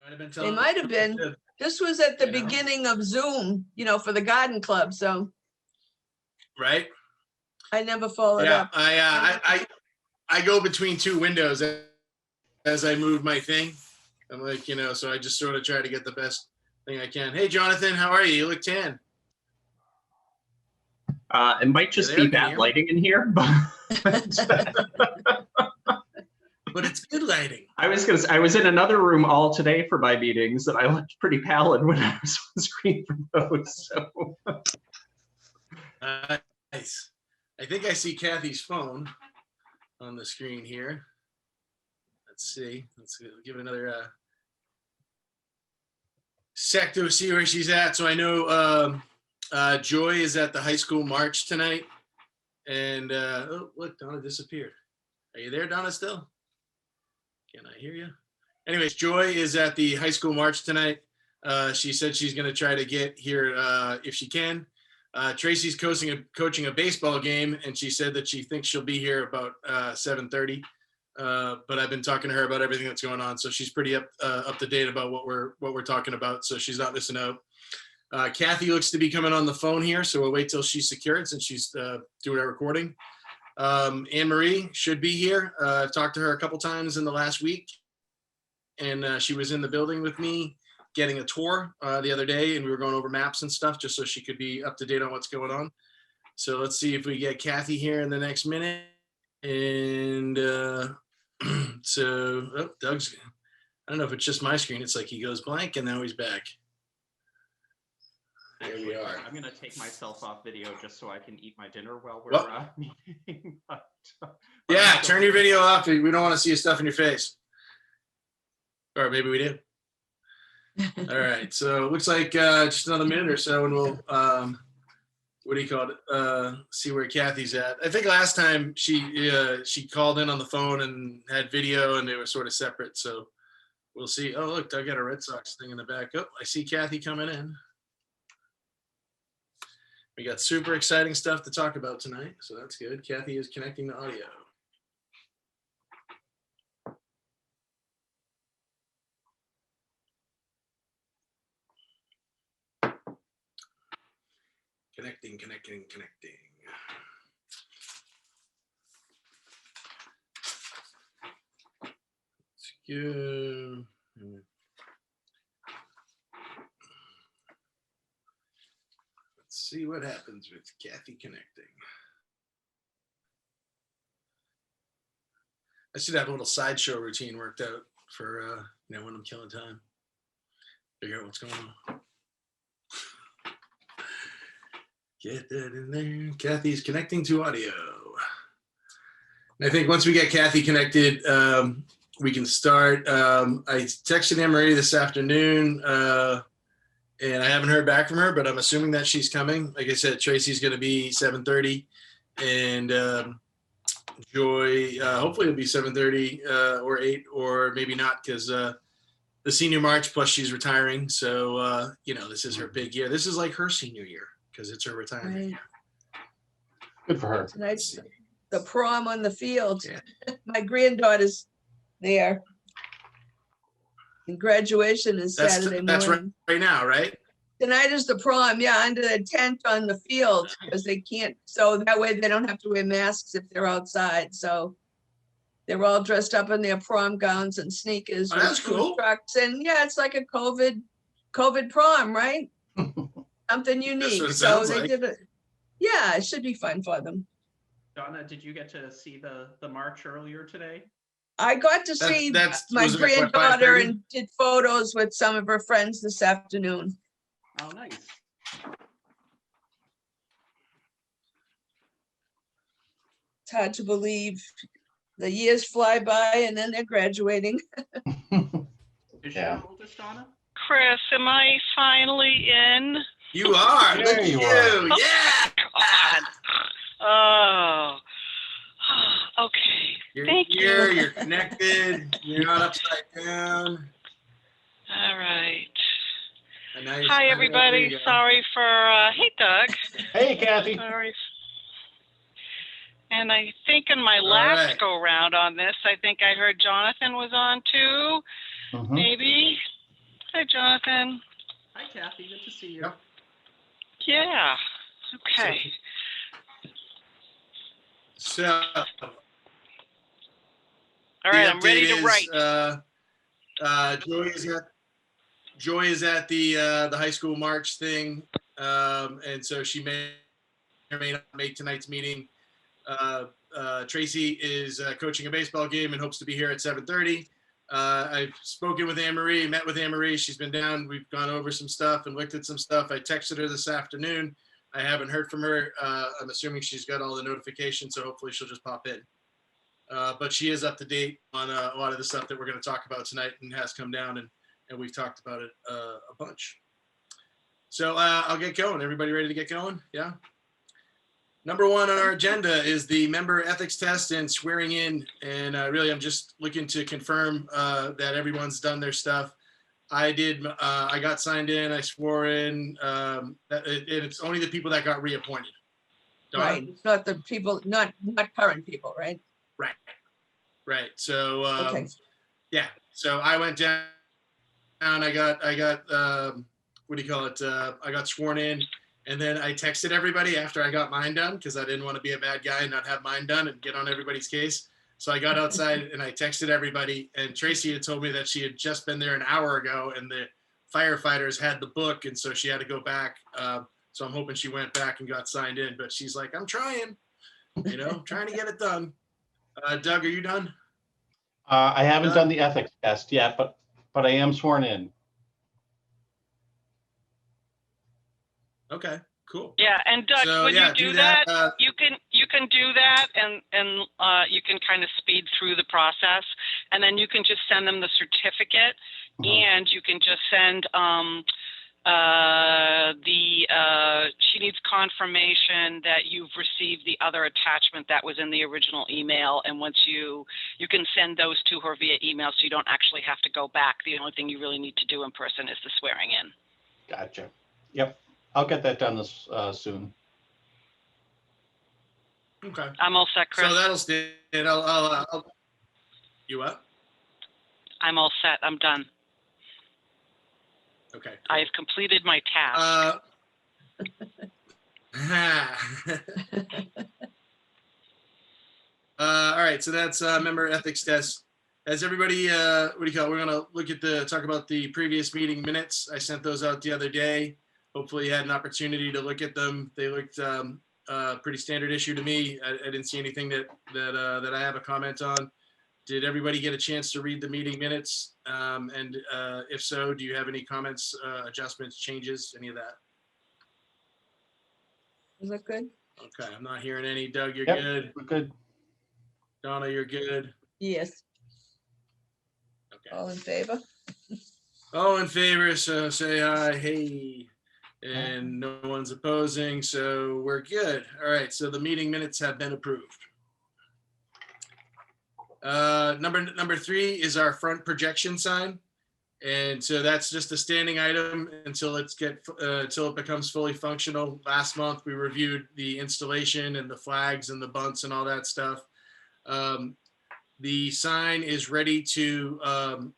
Might have been They telling might have been. This was at the You know? beginning of Zoom, for the garden club. So right. I never followed Yeah, up. I go between two windows as I move my thing. I'm like, so I just sort of try to get the best thing I can. Hey, Jonathan, how are you? You look tan. It might just be bad lighting in here, but but it's good lighting. I was in another room all today for my meetings, and I looked pretty pallid when I was on screen for those. So. Nice. I think I see Kathy's phone on the screen here. Let's see. Let's give it another sec to see where she's at. So I know Joy is at the high school march tonight. And oh, look, Donna disappeared. Are you there, Donna, still? Can I hear you? Anyways, Joy is at the high school march tonight. She said she's going to try to get here if she can. Tracy's coaching a baseball game, and she said that she thinks she'll be here about 7:30. But I've been talking to her about everything that's going on, so she's pretty up to date about what we're talking about. So she's not missing out. Kathy looks to be coming on the phone here, so we'll wait till she's secured since she's doing a recording. Anne Marie should be here. I've talked to her a couple times in the last week, and she was in the building with me getting a tour the other day, and we were going over maps and stuff just so she could be up to date on what's going on. So let's see if we get Kathy here in the next minute. And so Doug's, I don't know if it's just my screen. It's like he goes blank and now he's back. There we are. I'm going to take myself off video just so I can eat my dinner while we're meeting. Yeah, turn your video off. We don't want to see your stuff in your face. Or maybe we do. All right, so it looks like just another minute or so, and we'll what do you call it? See where Kathy's at. I think last time she called in on the phone and had video, and they were sort of separate. So we'll see. Oh, look, I got a Red Sox thing in the back. Oh, I see Kathy coming in. We got super exciting stuff to talk about tonight, so that's good. Kathy is connecting the audio. Connecting. Let's go. Let's see what happens with Kathy connecting. I should have a little sideshow routine worked out for when I'm killing time. Figure out what's going on. Get that in there. Kathy's connecting to audio. And I think once we get Kathy connected, we can start. I texted Anne-Marie this afternoon, and I haven't heard back from her, but I'm assuming that she's coming. Like I said, Tracy's going to be 7:30, and Joy, hopefully it'll be 7:30 or 8, or maybe not, because the senior march, plus she's retiring. So, this is her big year. This is like her senior year, because it's her retirement year. Good for her. Tonight's the prom on the field. Yeah. My granddaughter's there. And graduation is Saturday morning. That's right now, right? Tonight is the prom, yeah, under the tent on the field, because they can't, so that way they don't have to wear masks if they're outside. So they're all dressed up in their prom gowns and sneakers. Oh, that's cool. Trucks. And yeah, it's like a COVID prom, right? Something unique. So they did it. Yeah, it should be fun for them. Donna, did you get to see the march earlier today? I got to see my granddaughter and did photos with some of her friends this afternoon. Oh, nice. It's hard to believe. The years fly by and then they're graduating. Is your oldest, Donna? Chris, am I finally in? You are. There Look at you you. are. Yeah. God. Oh. Okay. Thank you. You're connected. You're not upside down. All right. Nice. Hi, everybody. Sorry for, hey, Doug. Hey, Kathy. Sorry. And I think in my last go round on this, I think I heard Jonathan was on too. Mm-hmm. Maybe. Hi, Jonathan. Hi, Kathy. Good to see you. Yep. Yeah. Okay. So All right, the I'm ready to update write. is, Joy is at the high school march thing, and so she may or may not make tonight's meeting. Tracy is coaching a baseball game and hopes to be here at 7:30. I've spoken with Anne Marie, met with Anne Marie. She's been down. We've gone over some stuff and looked at some stuff. I texted her this afternoon. I haven't heard from her. I'm assuming she's got all the notifications, so hopefully she'll just pop in. But she is up to date on a lot of the stuff that we're going to talk about tonight and has come down, and we've talked about it a bunch. So I'll get going. Everybody ready to get going? Yeah. Number one on our agenda is the member ethics test and swearing in. And really, I'm just looking to confirm that everyone's done their stuff. I did. I got signed in. I swore in. It's only the people that got reappointed. Donna? Right, it's not the people, not current people, right? Right. So Okay. yeah. So I went down. I got what do you call it? I got sworn in. And then I texted everybody after I got mine done because I didn't want to be a bad guy and not have mine done and get on everybody's case. So I got outside and I texted everybody. And Tracy had told me that she had just been there an hour ago and the firefighters had the book. And so she had to go back. So I'm hoping she went back and got signed in. But she's like, I'm trying, trying to get it done. Doug, are you done? I haven't done the ethics test yet, but I am sworn in. Okay, cool. Yeah, and Doug, So, when yeah, you do do that, that, you can do that, and you can kind of speed through the process, and then you can just send them the certificate, and you can just send she needs confirmation that you've received the other attachment that was in the original email, and once you can send those to her via email, so you don't actually have to go back. The only thing you really need to do in person is the swearing in. Gotcha. Yep. I'll get that done this soon. Okay. I'm all set, Chris. So that'll stand. I'll you what? I'm all set. I'm done. Okay. I have completed my task. All right, so that's member ethics test. As everybody, what do you call it? We're gonna talk about the previous meeting minutes. I sent those out the other day. Hopefully you had an opportunity to look at them. They looked pretty standard issue to me. I didn't see anything that I have a comment on. Did everybody get a chance to read the meeting minutes? And if so, do you have any comments, adjustments, changes, any of that? Is that good? Okay, I'm not hearing any. Doug, you're Yep. good. We're good. Donna, you're good. Yes, Okay. all in favor? All in favor, so say aye, hey. And no one's opposing, so we're good. All right, so the meeting minutes have been approved. Number 3 is our front projection sign. And so that's just a standing item until it becomes fully functional. Last month, we reviewed the installation and the flags and the bunts and all that stuff. The sign is ready to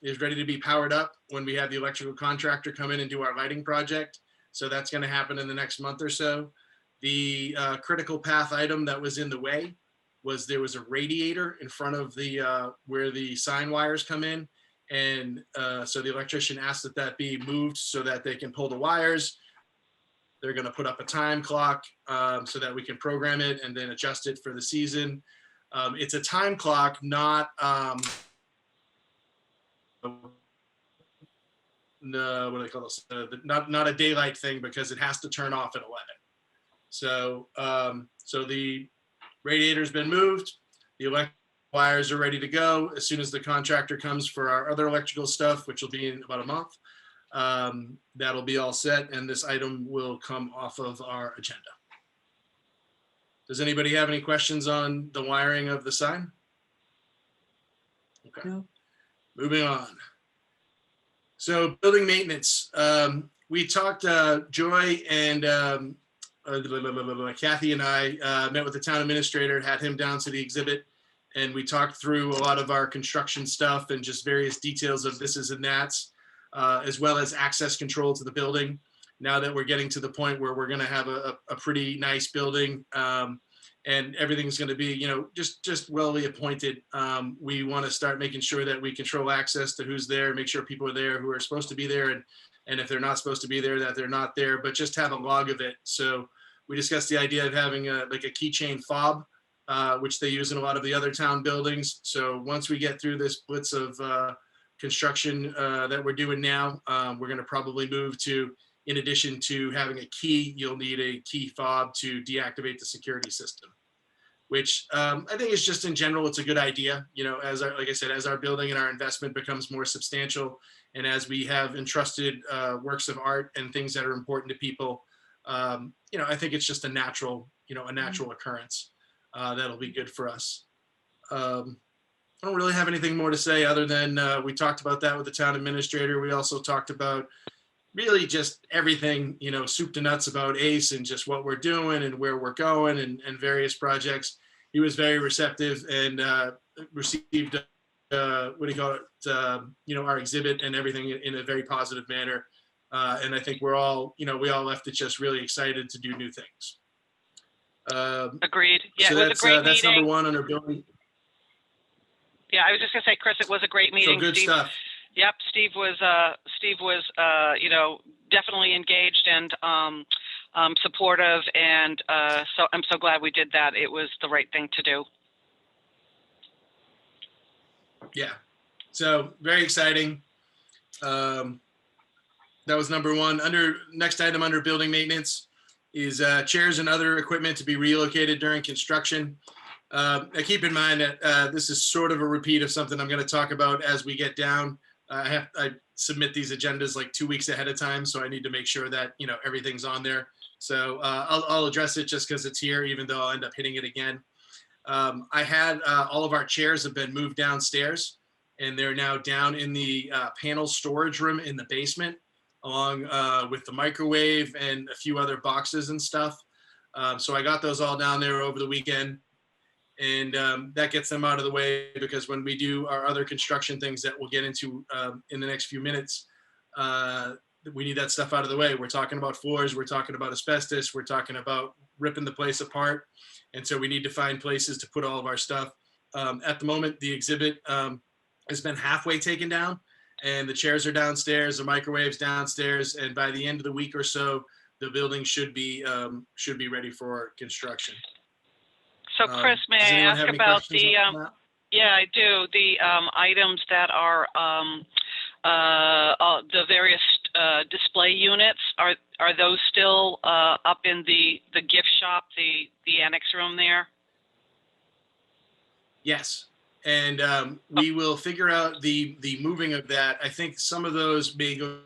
be powered up when we have the electrical contractor come in and do our lighting project. So that's going to happen in the next month or so. The critical path item that was in the way was there was a radiator in front of the where the sign wires come in. And so the electrician asked that be moved so that they can pull the wires. They're going to put up a time clock so that we can program it and then adjust it for the season. It's a time clock, not no, what do they call this? Not a daylight thing because it has to turn off at 11. So so the radiator's been moved. The electric wires are ready to go. As soon as the contractor comes for our other electrical stuff, which will be in about a month, that'll be all set, and this item will come off of our agenda. Does anybody have any questions on the wiring of the sign? Okay. No. Moving on. So building maintenance. We talked, Joy and Kathy and I met with the town administrator, had him down to the exhibit, and we talked through a lot of our construction stuff and just various details of this is and that's. as well as access control to the building. Now that we're getting to the point where we're going to have a pretty nice building, and everything's going to be, just wellly appointed. We want to start making sure that we control access to who's there, make sure people are there who are supposed to be there, and if they're not supposed to be there, that they're not there, but just have a log of it. So we discussed the idea of having a keychain fob, which they use in a lot of the other town buildings. So once we get through this blitz of construction that we're doing now, we're going to probably move to, in addition to having a key, you'll need a key fob to deactivate the security system, which I think is just in general, it's a good idea. Like I said, as our building and our investment becomes more substantial, and as we have entrusted works of art and things that are important to people, I think it's just a natural occurrence that'll be good for us. I don't really have anything more to say other than we talked about that with the town administrator. We also talked about really just everything, soup to nuts about ACE and just what we're doing and where we're going and various projects. He was very receptive and received, our exhibit and everything in a very positive manner. And I think we all left it just really excited to do new things. Agreed. Yeah, so it was a great that's meeting. number one under building. Yeah, I was just gonna say, Chris, it was a great meeting. So good Steve, stuff. Yep, Steve was definitely engaged and supportive, and so I'm so glad we did that. It was the right thing to do. Yeah, so very exciting. That was number one. Next item under building maintenance is chairs and other equipment to be relocated during construction. Keep in mind that this is sort of a repeat of something I'm going to talk about as we get down. I submit these agendas like 2 weeks ahead of time, so I need to make sure that everything's on there. So I'll address it just because it's here, even though I'll end up hitting it again. I had all of our chairs have been moved downstairs, and they're now down in the panel storage room in the basement, along with the microwave and a few other boxes and stuff. So I got those all down there over the weekend. And that gets them out of the way, because when we do our other construction things that we'll get into in the next few minutes, we need that stuff out of the way. We're talking about floors, we're talking about asbestos, we're talking about ripping the place apart. And so we need to find places to put all of our stuff. At the moment, the exhibit has been halfway taken down, and the chairs are downstairs, the microwave's downstairs, and by the end of the week or so, the building should be ready for construction. So, Chris, may I ask about the? Yeah, I do. The items that are the various display units, are those still up in the gift shop, the annex room there? Yes, and we will figure out the moving of that. I think some of those may go.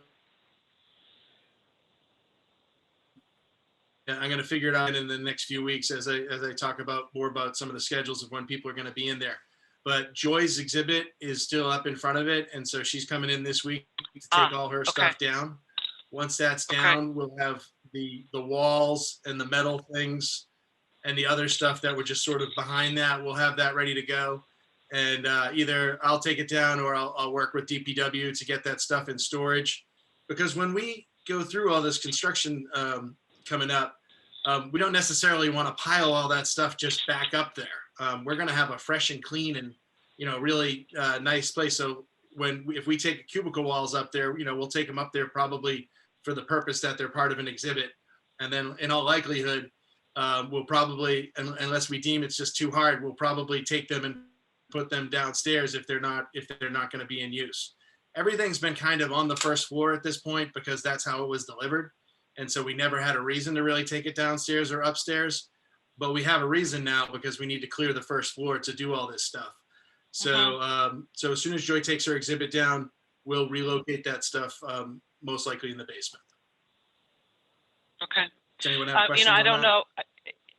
I'm going to figure it out in the next few weeks as I talk more about some of the schedules of when people are going to be in there. But Joy's exhibit is still up in front of it, and so she's coming in this week to take all her stuff down. Once that's down, we'll have the walls and the metal things and the other stuff that were just sort of behind that. We'll have that ready to go, and either I'll take it down or I'll work with DPW to get that stuff in storage. Because when we go through all this construction coming up, we don't necessarily want to pile all that stuff just back up there. We're going to have a fresh and clean and really nice place. So if we take cubicle walls up there, we'll take them up there probably for the purpose that they're part of an exhibit, and then in all likelihood, we'll probably, unless we deem it's just too hard, we'll probably take them and put them downstairs if they're not going to be in use. Everything's been kind of on the first floor at this point because that's how it was delivered. And so we never had a reason to really take it downstairs or upstairs, but we have a reason now because we need to clear the first floor to do all this stuff. So, so as soon as Joy takes her exhibit down, we'll relocate that stuff, most likely in the basement. Okay. Does anyone have questions? I don't know.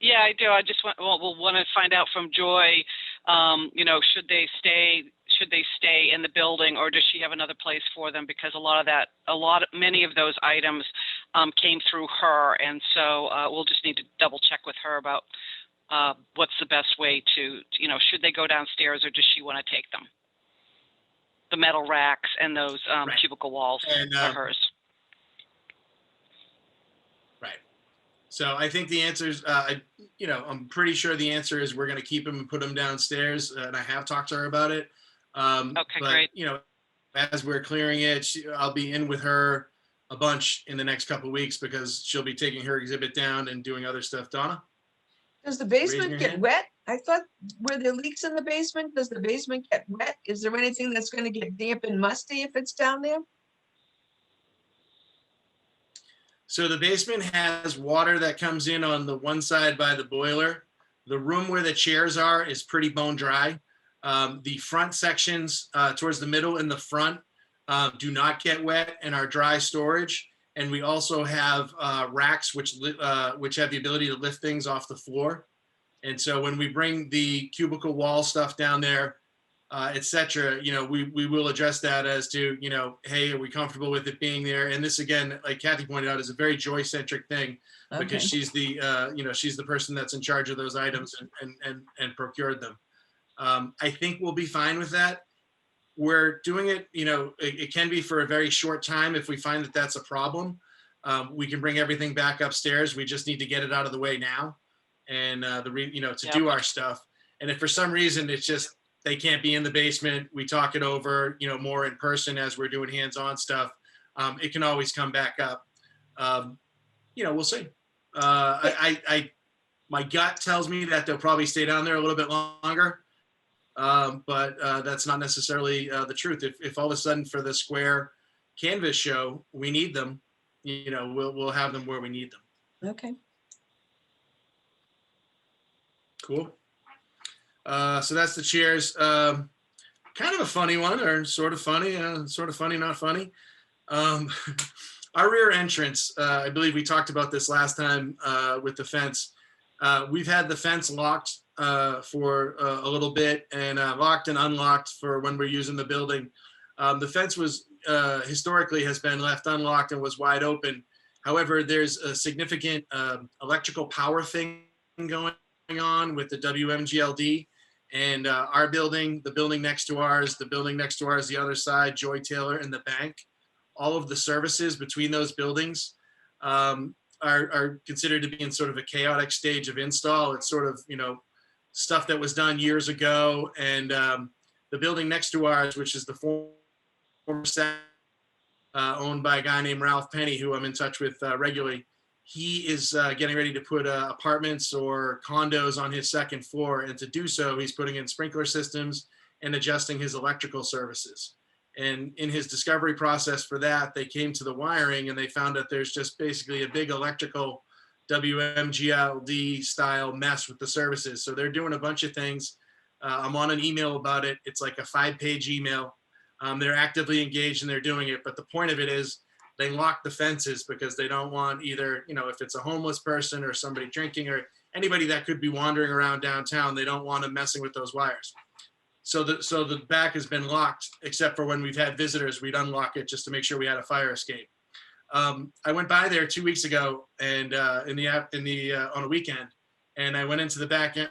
Yeah, I do. I just we'll want to find out from Joy. Should they stay in the building, or does she have another place for them? Because many of those items came through her, and so we'll just need to double check with her about what's the best way to, should they go downstairs or does she want to take them? the metal racks and those Right. cubicle walls And, are hers. Right. So I think the answer is, I'm pretty sure the answer is we're going to keep him and put him downstairs. And I have talked to her about it. Okay, But, great. as we're clearing it, I'll be in with her a bunch in the next couple of weeks because she'll be taking her exhibit down and doing other stuff. Donna? Does the your basement get hand. wet? I thought, were there leaks in the basement? Does the basement get wet? Is there anything that's gonna get damp and musty if it's down there? So the basement has water that comes in on the one side by the boiler. The room where the chairs are is pretty bone dry. The front sections towards the middle and the front do not get wet and are dry storage. And we also have racks which have the ability to lift things off the floor. And so when we bring the cubicle wall stuff down there, et cetera, we will address that as to, hey, are we comfortable with it being there? And this, again, like Kathy pointed out, is a very Joy-centric thing because Okay, she's she's the person that's in charge of those items and procured them. I think we'll be fine with that. We're doing it, it can be for a very short time. If we find that that's a problem, we can bring everything back upstairs. We just need to get it out of the way now and to do our stuff. And if for some reason it's just, they can't be in the basement, we talk it over, more in person as we're doing hands-on stuff. It can always come back up. We'll see. My gut tells me that they'll probably stay down there a little bit longer. But that's not necessarily the truth. If all of a sudden for the square canvas show, we need them, we'll have them where we need them. okay. Cool. So that's the chairs. Kind of a funny one, or sort of funny, not funny. Our rear entrance, I believe we talked about this last time with the fence. We've had the fence locked for a little bit and locked and unlocked for when we're using the building. The fence was historically has been left unlocked and was wide open. However, there's a significant electrical power thing going on with the WMGLD and our building, the building next to ours, the building next to ours, the other side, Joy Taylor and the bank. All of the services between those buildings are considered to be in sort of a chaotic stage of install. It's sort of, stuff that was done years ago. And the building next to ours, which is the former set owned by a guy named Ralph Penny, who I'm in touch with regularly, he is getting ready to put apartments or condos on his second floor. And to do so, he's putting in sprinkler systems and adjusting his electrical services. And in his discovery process for that, they came to the wiring and they found that there's just basically a big electrical WMGLD style mess with the services. So they're doing a bunch of things. I'm on an email about it. It's like a 5-page email. They're actively engaged and they're doing it. But the point of it is they lock the fences because they don't want either, if it's a homeless person or somebody drinking or anybody that could be wandering around downtown, they don't want them messing with those wires. So the back has been locked, except for when we've had visitors, we'd unlock it just to make sure we had a fire escape. I went by there 2 weeks ago and on a weekend, and I went into the back end.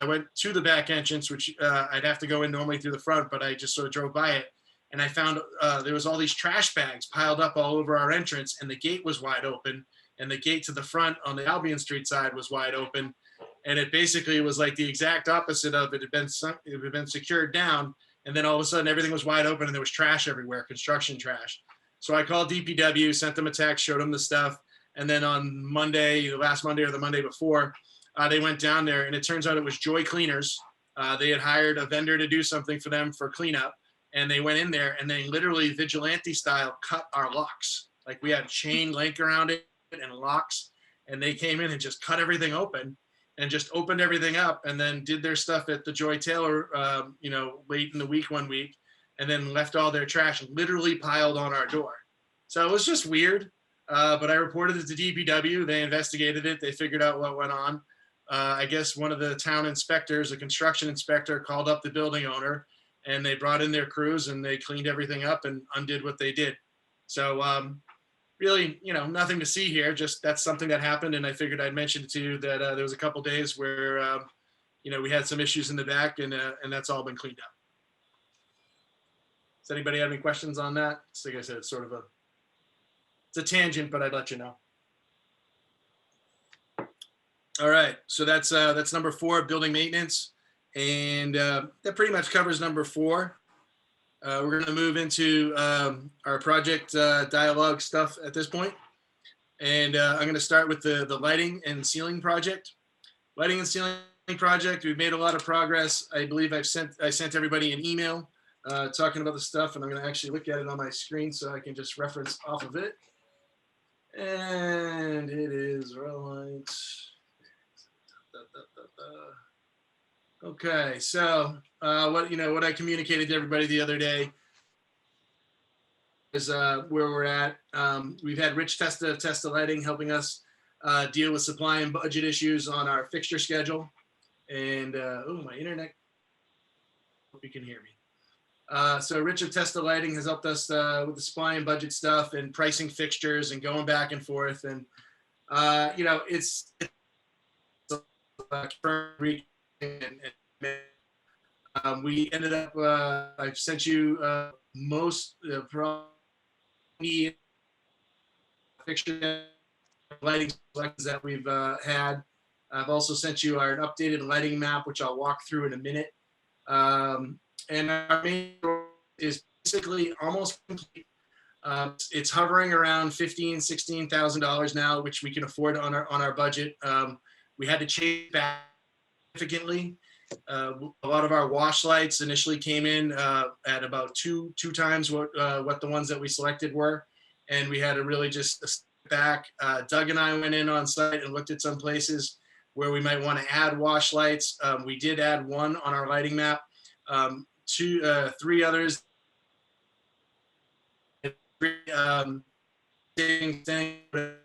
I went to the back entrance, which I'd have to go in normally through the front, but I just sort of drove by it. And I found there was all these trash bags piled up all over our entrance, and the gate was wide open, and the gate to the front on the Albion Street side was wide open. And it basically was like the exact opposite of it. It had been secured down, and then all of a sudden everything was wide open and there was trash everywhere, construction trash. So I called DPW, sent them a text, showed them the stuff. And then on Monday, the last Monday or the Monday before, they went down there, and it turns out it was Joy Cleaners. They had hired a vendor to do something for them for cleanup. And they went in there and they literally vigilante style cut our locks. Like we had chain link around it and locks, and they came in and just cut everything open and just opened everything up and then did their stuff at the Joy Taylor, late in the week, 1 week, and then left all their trash literally piled on our door. So it was just weird, but I reported it to DPW. They investigated it. They figured out what went on. I guess one of the town inspectors, a construction inspector, called up the building owner, and they brought in their crews and they cleaned everything up and undid what they did. So really, nothing to see here. Just that's something that happened, and I figured I'd mention it to you that there was a couple days where we had some issues in the back, and that's all been cleaned up. Does anybody have any questions on that? So like I said, it's sort of it's a tangent, but I'd let you know. All right, so that's number 4, building maintenance, and that pretty much covers number 4. We're going to move into our project dialogue stuff at this point, and I'm going to start with the lighting and ceiling project. Lighting and ceiling project, we've made a lot of progress. I believe I sent everybody an email talking about the stuff, and I'm going to actually look at it on my screen so I can just reference off of it. And it is right. Okay, so what I communicated to everybody the other day is where we're at. We've had Rich test the lighting, helping us deal with supply and budget issues on our fixture schedule. And my internet. Hope you can hear me. So Richard Test the Lighting has helped us with the supply and budget stuff and pricing fixtures and going back and forth. And it's we ended up. I've sent you most fixture lighting selections that we've had. I've also sent you our updated lighting map, which I'll walk through in a minute. And our main is basically almost complete. It's hovering around $16,000 now, which we can afford on our budget. We had to change back significantly. A lot of our wash lights initially came in at about two times what the ones that we selected were, and we had to really just step back. Doug and I went in on site and looked at some places where we might want to add wash lights. We did add one on our lighting map. 3 others.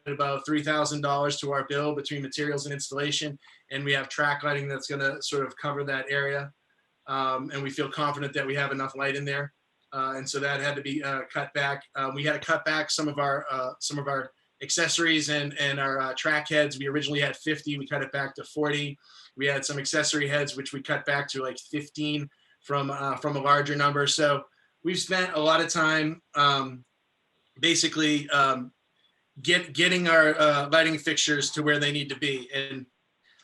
About $3,000 to our bill between materials and installation, and we have track lighting that's going to sort of cover that area, and we feel confident that we have enough light in there, and so that had to be cut back. We had to cut back some of our accessories and our track heads. We originally had 50, we cut it back to 40. We had some accessory heads which we cut back to like 15 from a larger number. So we've spent a lot of time basically getting our lighting fixtures to where they need to be. And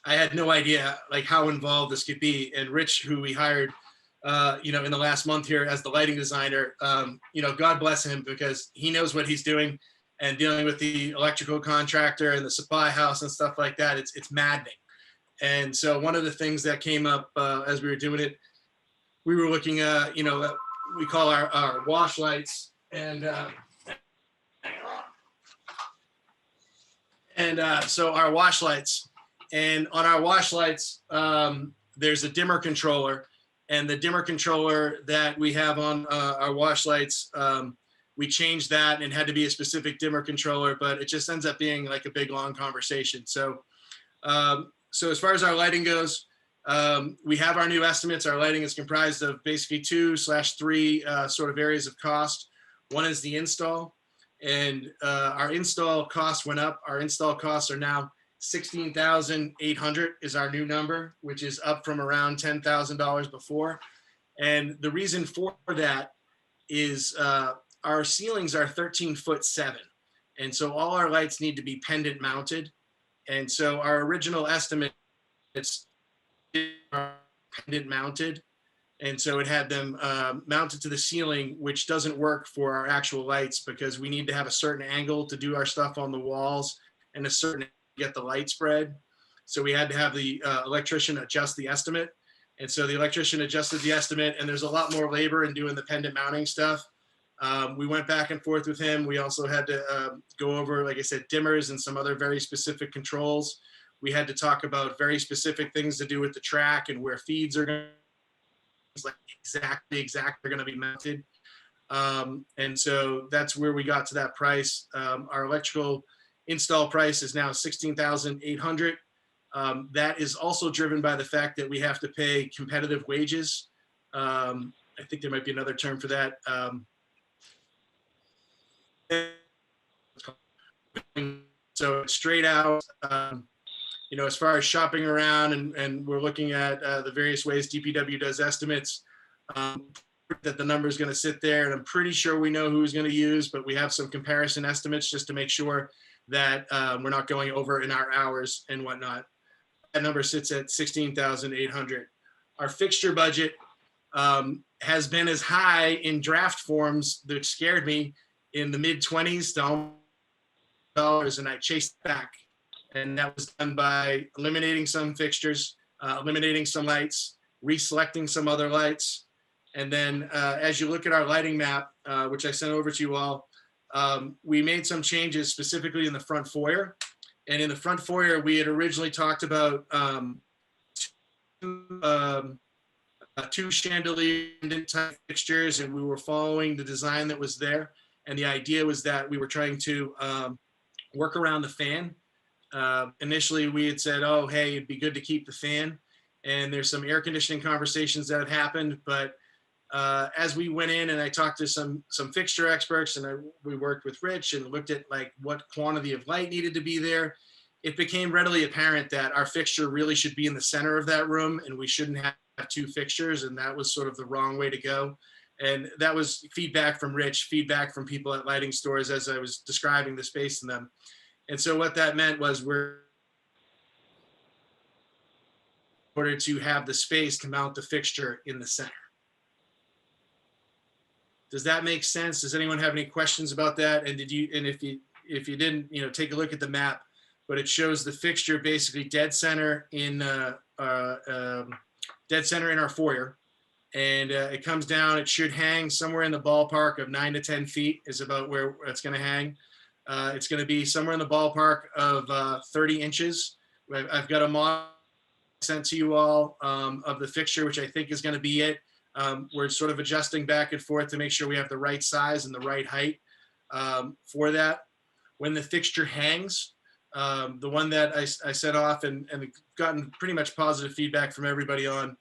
I had no idea like how involved this could be. And Rich, who we hired, in the last month here as the lighting designer, God bless him, because he knows what he's doing, and dealing with the electrical contractor and the supply house and stuff like that. It's maddening. And so one of the things that came up as we were doing it, we were looking at, we call our wash lights, and so our wash lights, and on our wash lights, there's a dimmer controller, and the dimmer controller that we have on our wash lights, we changed that and had to be a specific dimmer controller, but it just ends up being like a big long conversation. So as far as our lighting goes, we have our new estimates. Our lighting is comprised of basically 2/3 sort of areas of cost. One is the install, and our install cost went up. Our install costs are now $16,800 is our new number, which is up from around $10,000 before. And the reason for that is our ceilings are 13'7", and so all our lights need to be pendant mounted. And so our original estimate, it's pendant mounted, and so it had them mounted to the ceiling, which doesn't work for our actual lights, because we need to have a certain angle to do our stuff on the walls and a certain to get the light spread. So we had to have the electrician adjust the estimate, and so the electrician adjusted the estimate, and there's a lot more labor in doing the pendant mounting stuff. We went back and forth with him. We also had to go over, like I said, dimmers and some other very specific controls. We had to talk about very specific things to do with the track and where feeds are going to, like exactly going to be mounted. And so that's where we got to that price. Our electrical install price is now $16,800. That is also driven by the fact that we have to pay competitive wages. I think there might be another term for that. So it's straight out, as far as shopping around, and we're looking at the various ways DPW does estimates. that the number is going to sit there, and I'm pretty sure we know who's going to use, but we have some comparison estimates just to make sure that we're not going over in our hours and whatnot. That number sits at 16,800. Our fixture budget has been as high in draft forms that scared me, in the mid-20s to dollars, and I chased back. And that was done by eliminating some fixtures, eliminating some lights, reselecting some other lights. And then as you look at our lighting map, which I sent over to you all, we made some changes specifically in the front foyer. And in the front foyer, we had originally talked about two chandelier type fixtures, and we were following the design that was there. And the idea was that we were trying to work around the fan. Initially, we had said, oh, hey, it'd be good to keep the fan. And there's some air conditioning conversations that had happened. But as we went in and I talked to some fixture experts, and we worked with Rich and looked at like what quantity of light needed to be there, it became readily apparent that our fixture really should be in the center of that room, and we shouldn't have two fixtures. And that was sort of the wrong way to go. And that was feedback from Rich, feedback from people at lighting stores as I was describing the space in them. And so what that meant was in order to have the space to mount the fixture in the center. Does that make sense? Does anyone have any questions about that? And if you didn't, take a look at the map, but it shows the fixture basically dead center in our foyer. And it comes down, it should hang somewhere in the ballpark of 9 to 10 feet is about where it's going to hang. It's going to be somewhere in the ballpark of 30 inches. I've got a model sent to you all of the fixture, which I think is going to be it. We're sort of adjusting back and forth to make sure we have the right size and the right height for that. When the fixture hangs, the one that I set off and gotten pretty much positive feedback from everybody on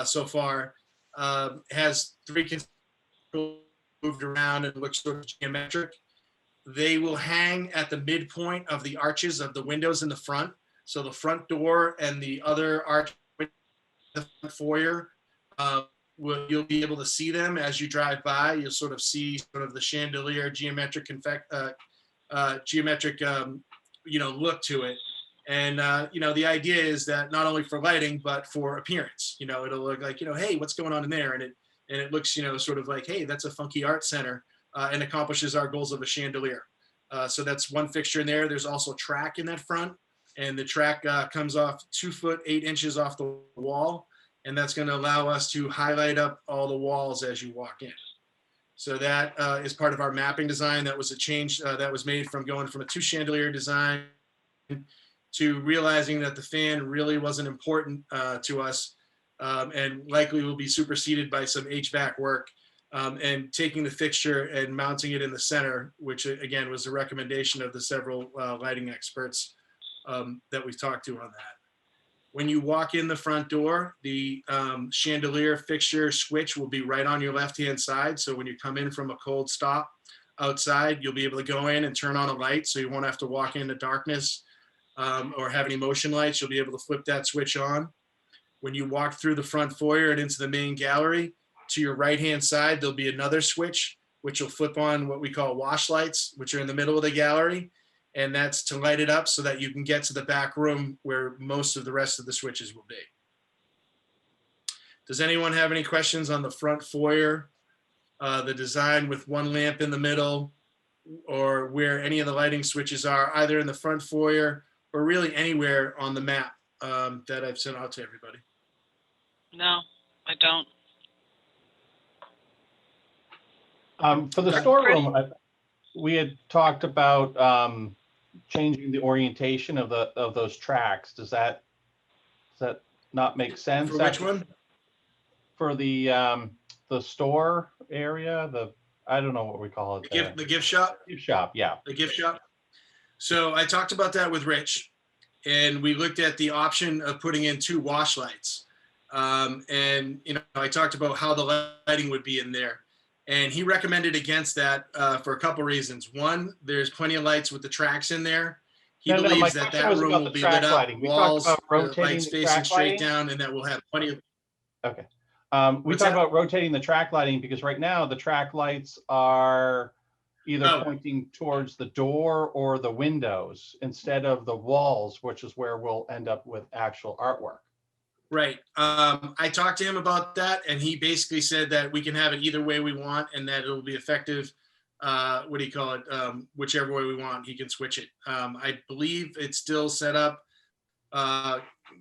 so far, has three moved around and looks sort of geometric. They will hang at the midpoint of the arches of the windows in the front. So the front door and the other arch, the foyer, you'll be able to see them as you drive by. You'll sort of see sort of the chandelier geometric look to it. And, the idea is that not only for lighting, but for appearance, it'll look like, hey, what's going on in there? And it looks, sort of like, hey, that's a funky art center, and accomplishes our goals of a chandelier. So that's one fixture in there. There's also track in that front, and the track comes off 2 foot 8 inches off the wall. And that's going to allow us to highlight up all the walls as you walk in. So that is part of our mapping design. That was a change that was made from going from a 2 chandelier design to realizing that the fan really wasn't important to us, and likely will be superseded by some HVAC work, and taking the fixture and mounting it in the center, which again was a recommendation of the several lighting experts that we've talked to on that. When you walk in the front door, the chandelier fixture switch will be right on your left-hand side. So when you come in from a cold stop outside, you'll be able to go in and turn on a light, so you won't have to walk into darkness or have any motion lights. You'll be able to flip that switch on. When you walk through the front foyer and into the main gallery, to your right-hand side, there'll be another switch, which will flip on what we call wash lights, which are in the middle of the gallery. And that's to light it up so that you can get to the back room where most of the rest of the switches will be. Does anyone have any questions on the front foyer, the design with one lamp in the middle, or where any of the lighting switches are, either in the front foyer or really anywhere on the map that I've sent out to everybody? No, I don't. For the storeroom, we had talked about changing the orientation of those tracks. Does that not make sense? For which one? For the store area, I don't know what we call it. The gift shop? Gift shop, yeah. The gift shop. So I talked about that with Rich, and we looked at the option of putting in 2 wash lights. And I talked about how the lighting would be in there. And he recommended against that for a couple reasons. One, there's plenty of lights with the tracks in there. He believes that room will be lit up, walls, lights facing straight down, and that we'll have plenty of. Okay. We What's talked that? about rotating the track lighting because right now the track lights are either Oh. pointing towards the door or the windows instead of the walls, which is where we'll end up with actual artwork. Right. I talked to him about that, and he basically said that we can have it either way we want, and that it'll be effective. What do you call it? Whichever way we want, he can switch it. I believe it's still set up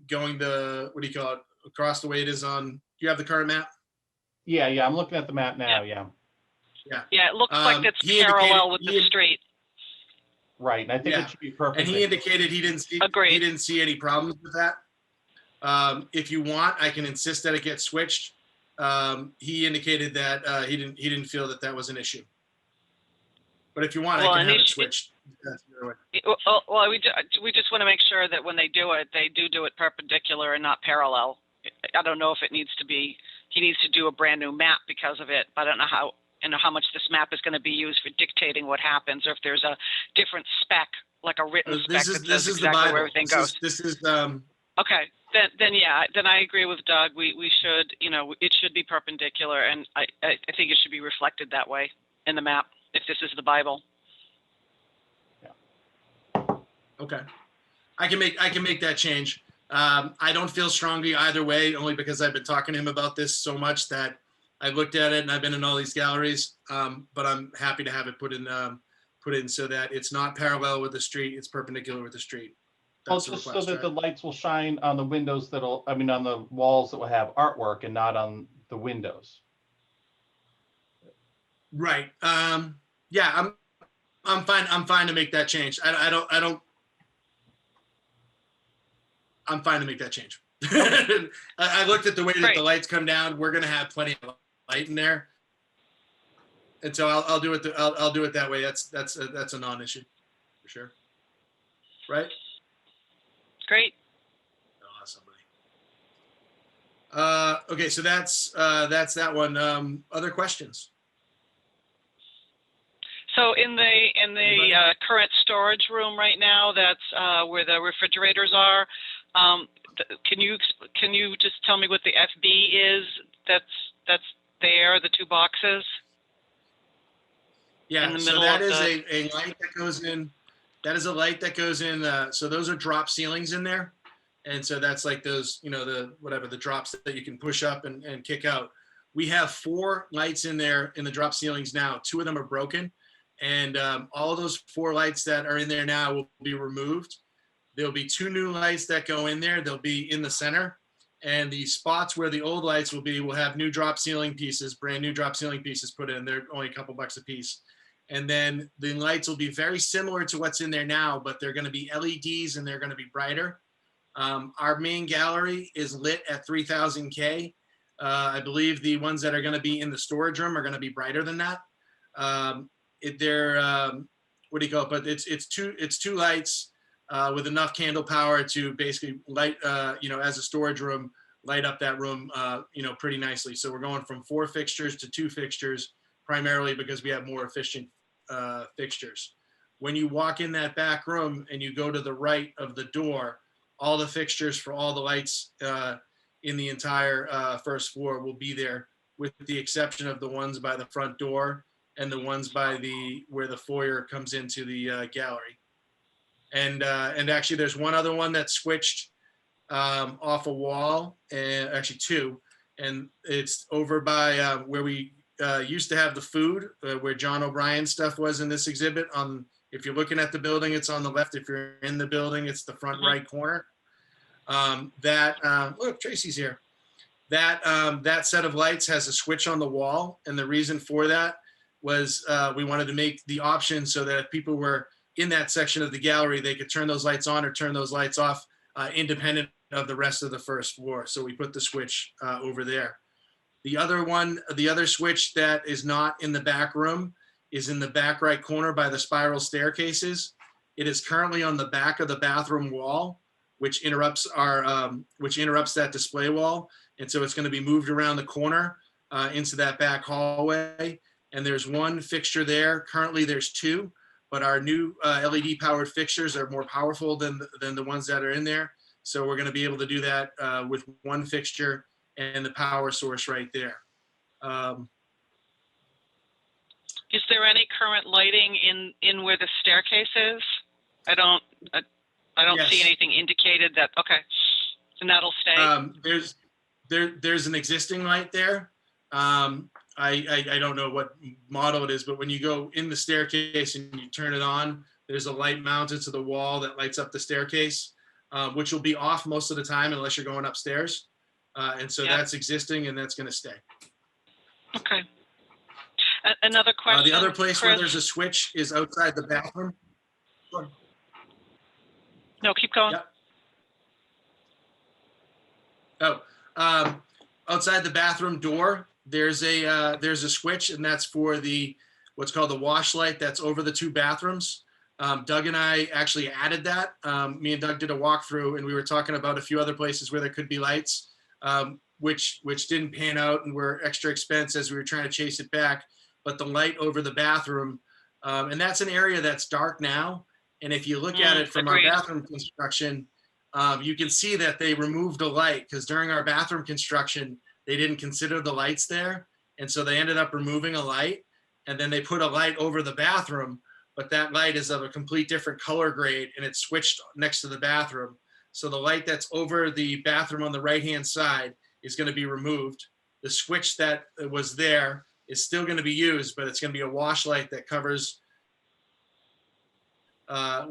going the, what do you call it, across the way it is on. Do you have the current map? Yeah, I'm looking at the map now. Yeah. Yeah, it looks like it's He parallel with indicated- the street. Right, and I think Yeah. it should be And perfect. he indicated he didn't see Agreed. he didn't see any problems with that. If you want, I can insist that it gets switched. He indicated that he didn't feel that that was an issue. But if you want, Well, I can have it initi- switched. That's the other way. Well, we just want to make sure that when they do it perpendicular and not parallel. I don't know if it needs to be, he needs to do a brand new map because of it. I don't know how much this map is going to be used for dictating what happens, or if there's a different spec, like a written spec that says exactly where everything goes. This is Okay, then I agree with Doug. We should, it should be perpendicular, and I think it should be reflected that way in the map if this is the Bible. okay. I can make that change. I don't feel strongly either way, only because I've been talking to him about this so much that I looked at it and I've been in all these galleries. But I'm happy to have it put in so that it's not parallel with the street, it's perpendicular with the street. Well, That's the just so request, that right? the lights will shine on the windows on the walls that will have artwork and not on the windows. Right. Yeah, I'm fine. I'm fine to make that change. I'm fine to make that change. I looked at the way that Great. the lights come down. We're gonna have plenty of light in there, and so I'll do it. I'll do it that way. That's a non-issue for sure. Right? Great. Oh, somebody. Okay, so that's that one. Other questions? So in the Anybody? current storage room right now, that's where the refrigerators are. Can you just tell me what the FB is? That's there, the two boxes. Yeah, in the so middle that of is the- a light that goes in. That is a light that goes in. So those are drop ceilings in there, and so that's like those, the drops that you can push up and kick out. We have 4 lights in there in the drop ceilings now. 2 of them are broken, and all of those 4 lights that are in there now will be removed. There'll be 2 new lights that go in there. They'll be in the center, and the spots where the old lights will have new drop ceiling pieces, brand new drop ceiling pieces put in. They're only a couple bucks a piece. And then the lights will be very similar to what's in there now, but they're going to be LEDs and they're going to be brighter. Our main gallery is lit at 3000 K. I believe the ones that are going to be in the storage room are going to be brighter than that. What do you call it? But it's two lights with enough candle power to basically light, as a storage room, light up that room, pretty nicely. So we're going from 4 fixtures to 2 fixtures, primarily because we have more efficient fixtures. When you walk in that back room and you go to the right of the door, all the fixtures for all the lights in the entire first floor will be there, with the exception of the ones by the front door and the ones by where the foyer comes into the gallery. And actually there's one other one that's switched off a wall, and actually 2, and it's over by where we used to have the food, where John O'Brien's stuff was in this exhibit. If you're looking at the building, it's on the left. If you're in the building, it's the front right corner. Look, Tracy's here. That set of lights has a switch on the wall, and the reason for that was we wanted to make the option so that if people were in that section of the gallery, they could turn those lights on or turn those lights off, independent of the rest of the first floor. So we put the switch over there. The other switch that is not in the back room is in the back right corner by the spiral staircases. It is currently on the back of the bathroom wall, which interrupts that display wall. And so it's going to be moved around the corner into that back hallway. And there's 1 fixture there. Currently there's 2, but our new LED powered fixtures are more powerful than the ones that are in there. So we're going to be able to do that with 1 fixture and the power source right there. Is there any current lighting in where the staircase is? I don't see Yes. anything indicated that, okay, and that'll stay? There's an existing light there. I don't know what model it is, but when you go in the staircase and you turn it on, there's a light mounted to the wall that lights up the staircase, which will be off most of the time unless you're going upstairs. And so Yeah. that's existing and that's going to stay. Okay. Another question, The other place where Chris? there's a switch is outside the bathroom. No, keep going. Yep. Outside the bathroom door, there's a switch, and that's for what's called the wash light that's over the two bathrooms. Doug and I actually added that. Me and Doug did a walkthrough, and we were talking about a few other places where there could be lights, which didn't pan out and were extra expense as we were trying to chase it back. But the light over the bathroom, and that's an area that's dark now. And if you look at it from agreed. our bathroom construction, you can see that they removed a light because during our bathroom construction, they didn't consider the lights there. And so they ended up removing a light, and then they put a light over the bathroom, but that light is of a complete different color grade and it's switched next to the bathroom. So the light that's over the bathroom on the right-hand side is going to be removed. The switch that was there is still going to be used, but it's going to be a wash light that covers, a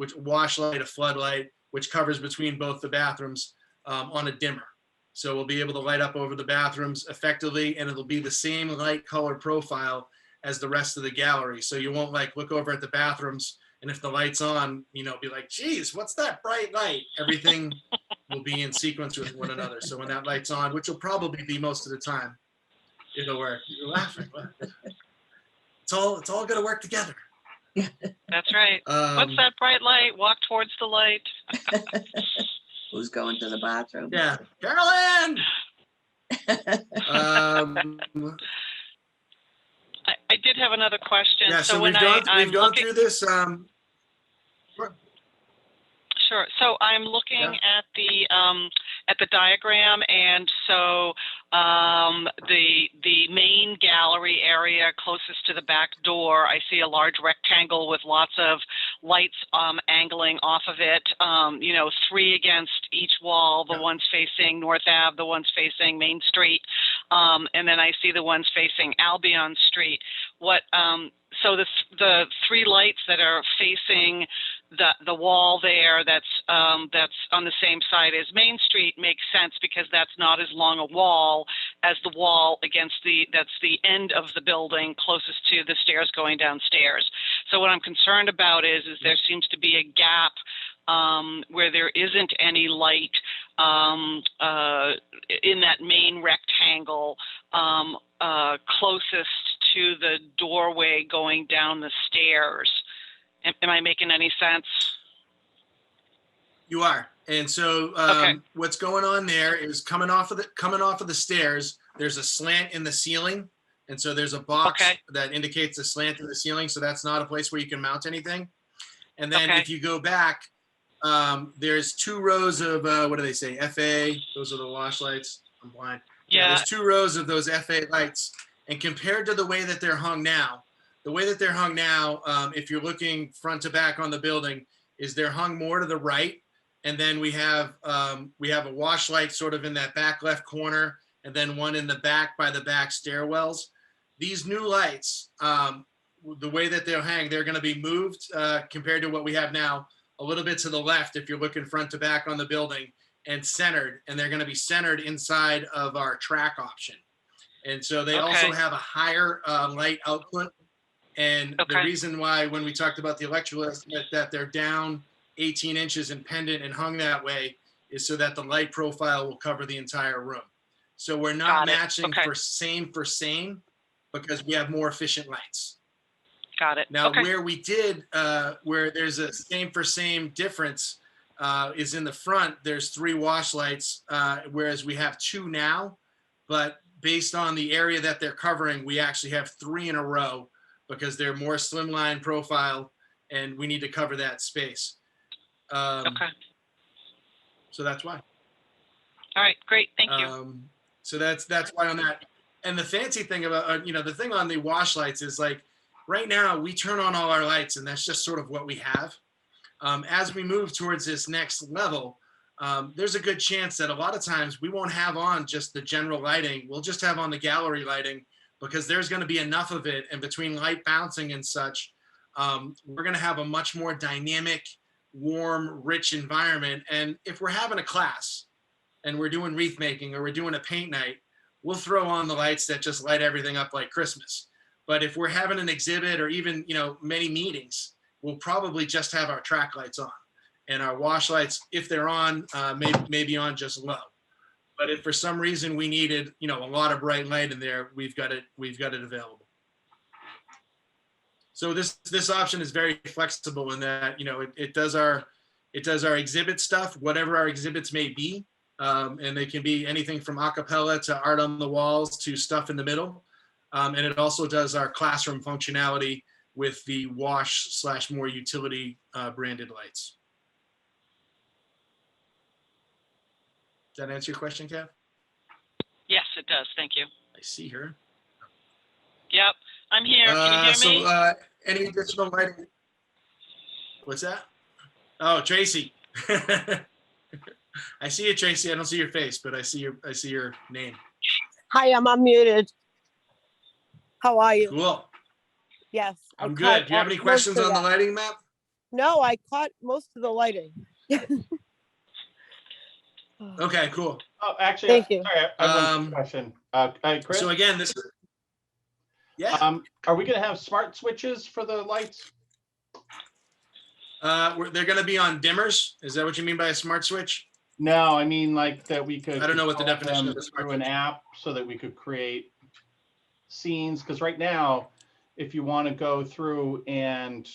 floodlight, which covers between both the bathrooms on a dimmer. So we'll be able to light up over the bathrooms effectively, and it'll be the same light color profile as the rest of the gallery. So you won't like look over at the bathrooms, and if the light's on, be like, geez, what's that bright light? Everything will be in sequence with one another. So when that light's on, which will probably be most of the time, it'll work. You're laughing. It's all going to work together. That's right. What's that bright light? Walk towards the light. Who's going to the bathroom? Yeah, Carolyn. I did have another question. Yeah, so when we've gone through this. Sure. So I'm looking at the diagram, and so the main gallery area closest to the back door, I see a large rectangle with lots of lights angling off of it. 3 against each wall. The ones facing North Ave, the ones facing Main Street, and then I see the ones facing Albion Street. So the 3 lights that are facing the wall there that's on the same side as Main Street makes sense because that's not as long a wall as the wall that's the end of the building closest to the stairs going downstairs. So what I'm concerned about is there seems to be a gap where there isn't any light in that main rectangle closest to the doorway going down the stairs. Am I making any sense? You are. And so what's going on there is coming off of the stairs, there's a slant in the ceiling. And so there's a box that indicates a slant in the ceiling. So that's not a place where you can mount anything. And then if you go back, there's 2 rows of, what do they say? FA, those are the wash lights. I'm blind. Yeah. There's 2 rows of those FA lights. And compared to the way that they're hung now, if you're looking front to back on the building, is they're hung more to the right. And then we have a wash light sort of in that back left corner, and then one in the back by the back stairwells. These new lights, the way that they'll hang, they're going to be moved compared to what we have now, a little bit to the left if you're looking front to back on the building, and centered, and they're going to be centered inside of our track option. And so they also have a higher light output. And the reason why, when we talked about the electrical estimate, that they're down 18 inches and pendant and hung that way, is so that the light profile will cover the entire room. So we're not matching for same because we have more efficient lights. Got it. Now, where we did, where there's a same for same difference is in the front. There's 3 wash lights, whereas we have 2 now. But based on the area that they're covering, we actually have 3 in a row because they're more slimline profile, and we need to cover that space. So that's why. All right, great, thank you. So that's why on that. And the fancy thing about, the thing on the wash lights is like, right now we turn on all our lights and that's just sort of what we have. As we move towards this next level, there's a good chance that a lot of times we won't have on just the general lighting. We'll just have on the gallery lighting because there's going to be enough of it. And between light bouncing and such, we're going to have a much more dynamic, warm, rich environment. And if we're having a class and we're doing wreath making or we're doing a paint night, we'll throw on the lights that just light everything up like Christmas. But if we're having an exhibit or even, many meetings, we'll probably just have our track lights on. And our wash lights, if they're on, maybe on just low. But if for some reason we needed, a lot of bright light in there, we've got it available. So this option is very flexible in that, it does our exhibit stuff, whatever our exhibits may be. And they can be anything from a cappella to art on the walls to stuff in the middle. And it also does our classroom functionality with the wash / more utility branded lights. Does that answer your question, Kev? Yes, it does. Thank you. I see her. Yep, I'm here. Can you hear me? So any additional lighting? What's that? Oh, Tracy. I see you, Tracy. I don't see your face, but I see your name. Hi, I'm unmuted. How are you? Cool. Yes. I'm good. Do you have any questions on the lighting map? No, I caught most of the lighting. Okay, cool. Oh, actually, Thank you. sorry, I have one question. Chris, So again, this is, yeah. Are we going to have smart switches for the lights? They're going to be on dimmers. Is that what you mean by a smart switch? No, I mean like that we could. I don't know what the control definition them of a smart through an switch. app so that we could create scenes. Because right now, if you want to go through and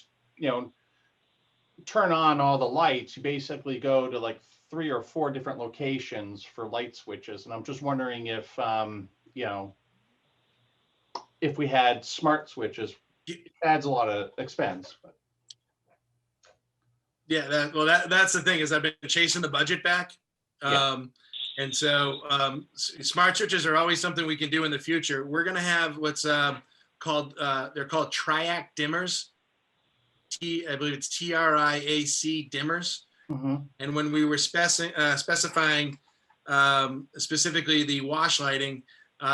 turn on all the lights, you basically go to like 3 or 4 different locations for light switches. And I'm just wondering if if we had smart switches, it adds a lot of expense. But. Yeah, that's the thing is I've been chasing the budget back. Yeah. And so smart switches are always something we can do in the future. We're going to have what's called, they're called triac dimmers. I believe it's TRIAC dimmers. Mm-hmm. And when we were specifying specifically the wash lighting,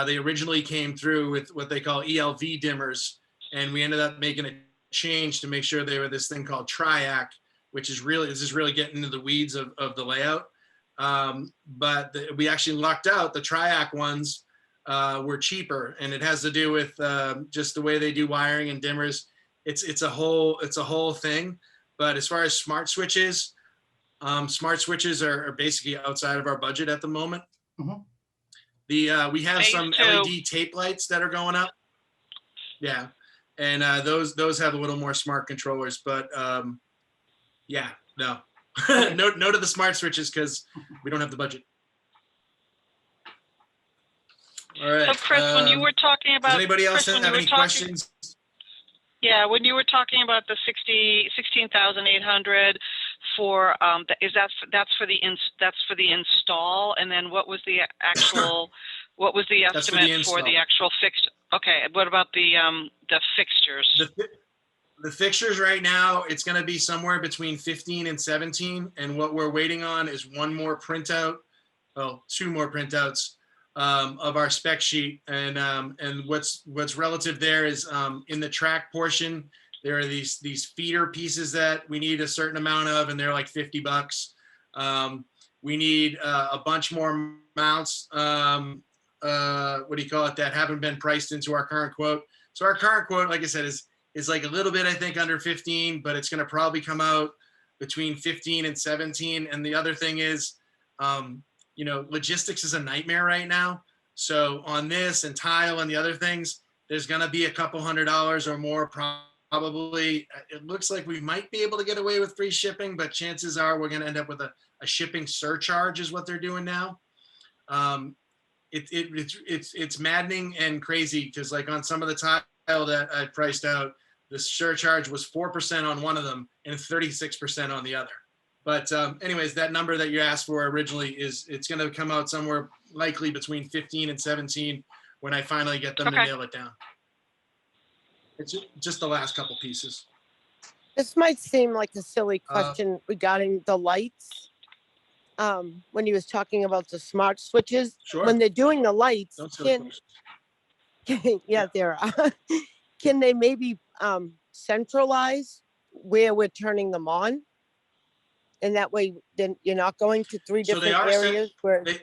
they originally came through with what they call ELV dimmers. And we ended up making a change to make sure they were this thing called triac, which is really getting into the weeds of the layout. But we actually lucked out. The triac ones were cheaper, and it has to do with just the way they do wiring and dimmers. It's a whole thing. But as far as smart switches are basically outside of our budget at the moment. Mhm. We have some LED tape lights that are going up. Yeah, and those have a little more smart controllers, but yeah, no. no to the smart switches because we don't have the budget. All right. So Chris, when you were talking about, does anybody else Chris, have any questions? Yeah, when you were talking about the 16,800 for that's for the install, and then what was the actual what was the estimate for the actual fixed? Okay, what about the fixtures? The fixtures right now, it's going to be somewhere between 15 and 17, and what we're waiting on is one more printout, well, 2 more printouts of our spec sheet, and what's relative there is in the track portion, there are these feeder pieces that we need a certain amount of, and they're like $50. We need a bunch more mounts. What do you call it? That haven't been priced into our current quote. So our current quote, like I said, is like a little bit, I think, under 15, but it's going to probably come out between 15 and 17. And the other thing is, logistics is a nightmare right now. So on this and tile and the other things, there's going to be a couple $100 or more probably. It looks like we might be able to get away with free shipping, but chances are we're going to end up with a shipping surcharge is what they're doing now. It's maddening and crazy because like on some of the tile that I priced out, the surcharge was 4% on one of them and 36% on the other. But anyways, that number that you asked for originally it's going to come out somewhere likely between 15 and 17 when I finally get them to Okay. nail it down. It's just the last couple pieces. This might seem like a silly question regarding the lights. When he was talking about the smart switches, Sure. when they're doing the lights, Don't silly questions. yeah, there are. Can they maybe centralize where we're turning them on? And that way, then you're not going to three So they different are areas where. They,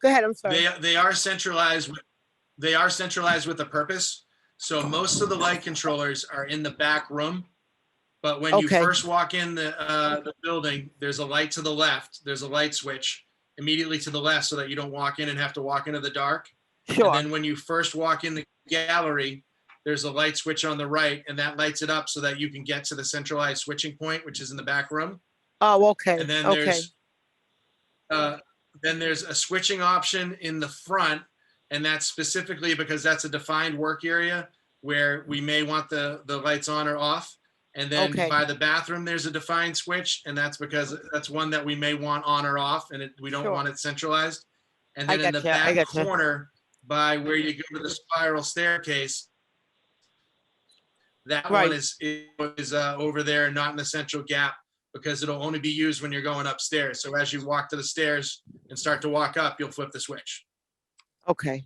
Go ahead. I'm sorry. they are centralized. They are centralized with a purpose. So most of the light controllers are in the back room. But when you Okay. first walk in the building, there's a light to the left. There's a light switch immediately to the left so that you don't walk in and have to walk into the dark. Sure. And then when you first walk in the gallery, there's a light switch on the right, and that lights it up so that you can get to the centralized switching point, which is in the back room. Oh, okay. And then Okay. there's a switching option in the front, and that's specifically because that's a defined work area where we may want the lights on or off. And then Okay. by the bathroom, there's a defined switch, and that's because that's one that we may want on or off, and we don't Sure. want it centralized. And I then in the gotcha, I back gotcha. corner, by where you go to the spiral staircase, that Right. one is over there, not in the central gap, because it'll only be used when you're going upstairs. So as you walk to the stairs and start to walk up, you'll flip the switch. Okay.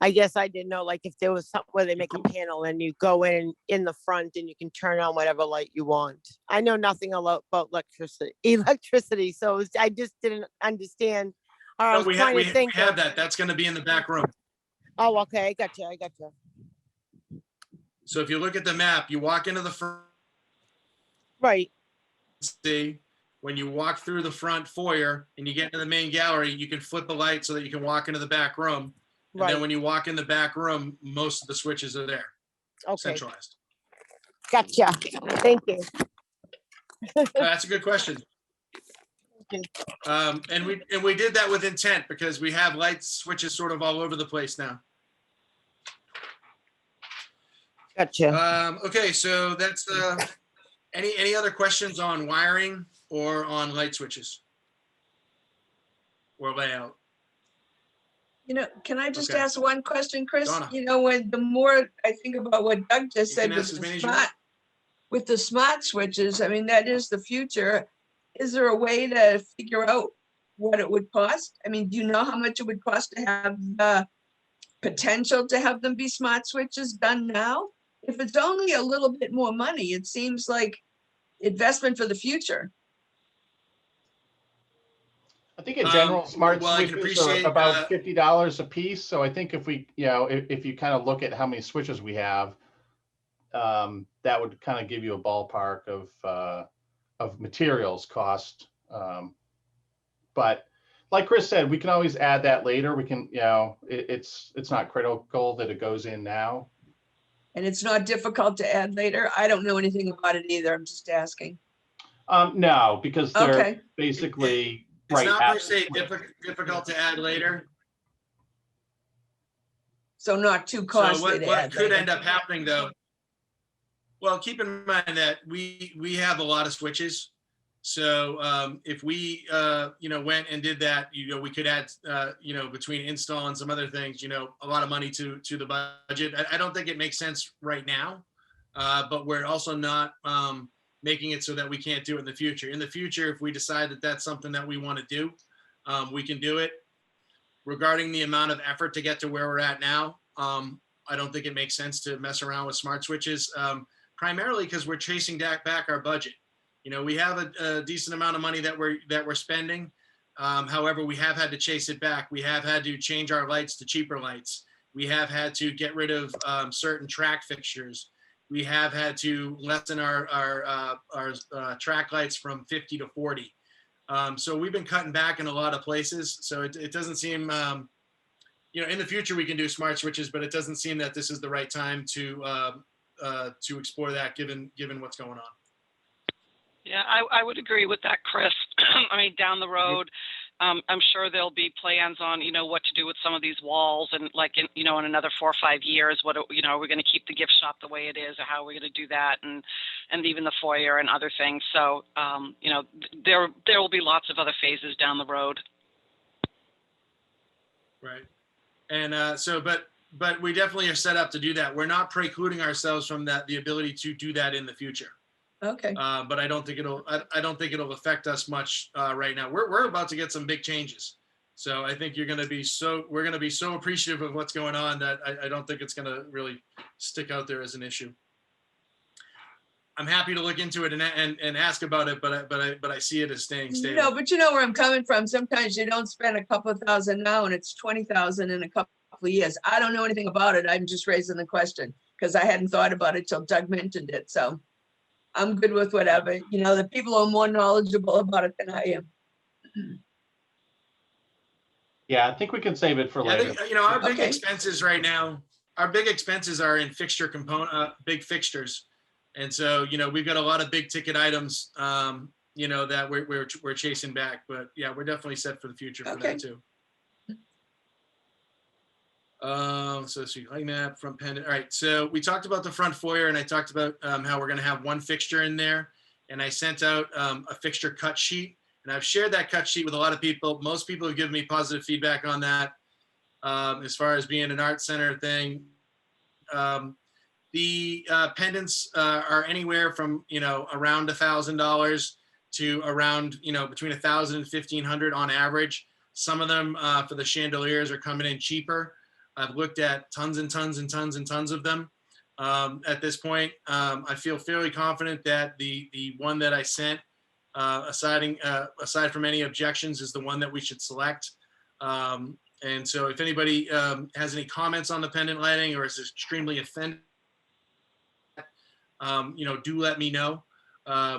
I guess I didn't know, like, if there was something where they make a panel and you go in the front and you can turn on whatever light you want. I know nothing about electricity, so I just didn't understand. Or I But was we trying to think have of. that. That's going to be in the back room. Oh, okay. I gotcha. So if you look at the map, you walk into the front. Right. See, when you walk through the front foyer and you get into the main gallery, you can flip the light so that you can walk into the back room. And Right. then when you walk in the back room, most of the switches are there, Okay. centralized. Gotcha. Thank you. That's a good question. Okay. And we did that with intent because we have light switches sort of all over the place now. Gotcha. Okay, so that's any other questions on wiring or on light switches or layout? Can I just Okay. ask one question, Chris? Donna. When the more I think about what Doug just You said can with ask as the many as you want. smart switches, I mean, that is the future. Is there a way to figure out what it would cost? I mean, do you know how much it would cost to have the potential to have them be smart switches done now? If it's only a little bit more money, it seems like investment for the future. I think in general, smart well, I can switches are appreciate, about $50 a piece. So I think if we, if you kind of look at how many switches we have, that would kind of give you a ballpark of materials cost. But like Chris said, we can always add that later. We can, it's not critical that it goes in now. And it's not difficult to add later. I don't know anything about it either. I'm just asking. No, because they're Okay. basically it's right not at per se difficult to add later. So not too So costly to what add could later. end up happening though, well, keep in mind that we have a lot of switches. So if we went and did that, we could add between install and some other things, a lot of money to the budget. I don't think it makes sense right now, but we're also not making it so that we can't do it in the future. In the future, if we decide that that's something that we want to do, we can do it. Regarding the amount of effort to get to where we're at now, I don't think it makes sense to mess around with smart switches, primarily because we're chasing back our budget. We have a decent amount of money that we're spending. However, we have had to chase it back. We have had to change our lights to cheaper lights. We have had to get rid of certain track fixtures. We have had to lessen our track lights from 50 to 40. So we've been cutting back in a lot of places. So it doesn't seem, in the future we can do smart switches, but it doesn't seem that this is the right time to explore that given what's going on. Yeah, I would agree with that, Chris. I mean, down the road, I'm sure there'll be plans on, what to do with some of these walls and like, in another 4 or 5 years, are we going to keep the gift shop the way it is, or how are we going to do that? And even the foyer and other things. So, there will be lots of other phases down the road. Right. And but we definitely are set up to do that. We're not precluding ourselves from the ability to do that in the future. Okay, But I don't think it'll affect us much right now. We're about to get some big changes. So I think we're going to be so appreciative of what's going on that I don't think it's going to really stick out there as an issue. I'm happy to look into it and ask about it, but I see it as staying stable. no, but you know where I'm coming from. Sometimes you don't spend a couple of thousand now and it's 20,000 in a couple of years. I don't know anything about it. I'm just raising the question because I hadn't thought about it till Doug mentioned it. So I'm good with whatever. The people are more knowledgeable about it than I am. Yeah, I think we can save it for Yeah, I later. think, our big Okay. expenses right now, our big expenses are in fixture component, big fixtures. And so, we've got a lot of big ticket items, that we're chasing back, but yeah, we're definitely set for the future for Okay. that too. So let's see, light map, front pendant. All right. So we talked about the front foyer and I talked about how we're going to have one fixture in there. And I sent out a fixture cut sheet and I've shared that cut sheet with a lot of people. Most people have given me positive feedback on that as far as being an art center thing. The pendants are anywhere from, around $1,000 to around, between $1,000 and $1,500 on average. Some of them for the chandeliers are coming in cheaper. I've looked at tons and tons and tons and tons of them at this point. I feel fairly confident that the one that I sent, aside from any objections, is the one that we should select. And so if anybody has any comments on the pendant lighting or is extremely offended, do let me know.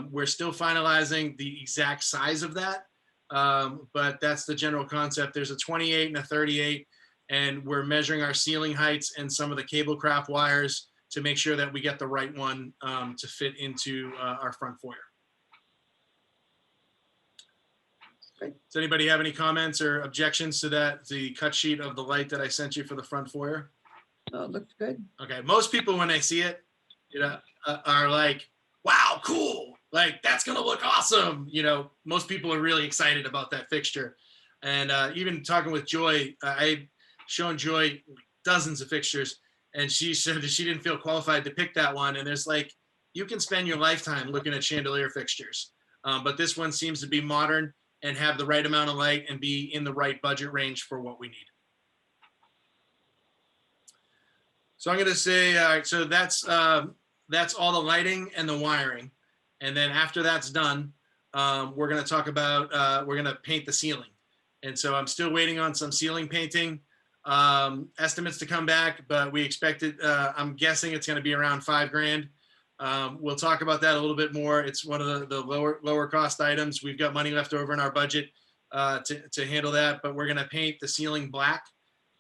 We're still finalizing the exact size of that, but that's the general concept. There's a 28 and a 38, and we're measuring our ceiling heights and some of the cable craft wires to make sure that we get the right one to fit into our front foyer. Great. Does anybody have any comments or objections to the cut sheet of the light that I sent you for the front foyer? Oh, it looked good. Okay, most people when they see it, are like, wow, cool. Like, that's going to look awesome. Most people are really excited about that fixture. And even talking with Joy, I'd shown Joy dozens of fixtures and she said that she didn't feel qualified to pick that one. And there's you can spend your lifetime looking at chandelier fixtures. But this one seems to be modern and have the right amount of light and be in the right budget range for what we need. So I'm going to say, all right, so that's all the lighting and the wiring. And then after that's done, we're going to talk about, we're going to paint the ceiling. And so I'm still waiting on some ceiling painting estimates to come back, but we expect it, I'm guessing it's going to be around $5,000. We'll talk about that a little bit more. It's one of the lower cost items. We've got money left over in our budget to handle that, but we're going to paint the ceiling black.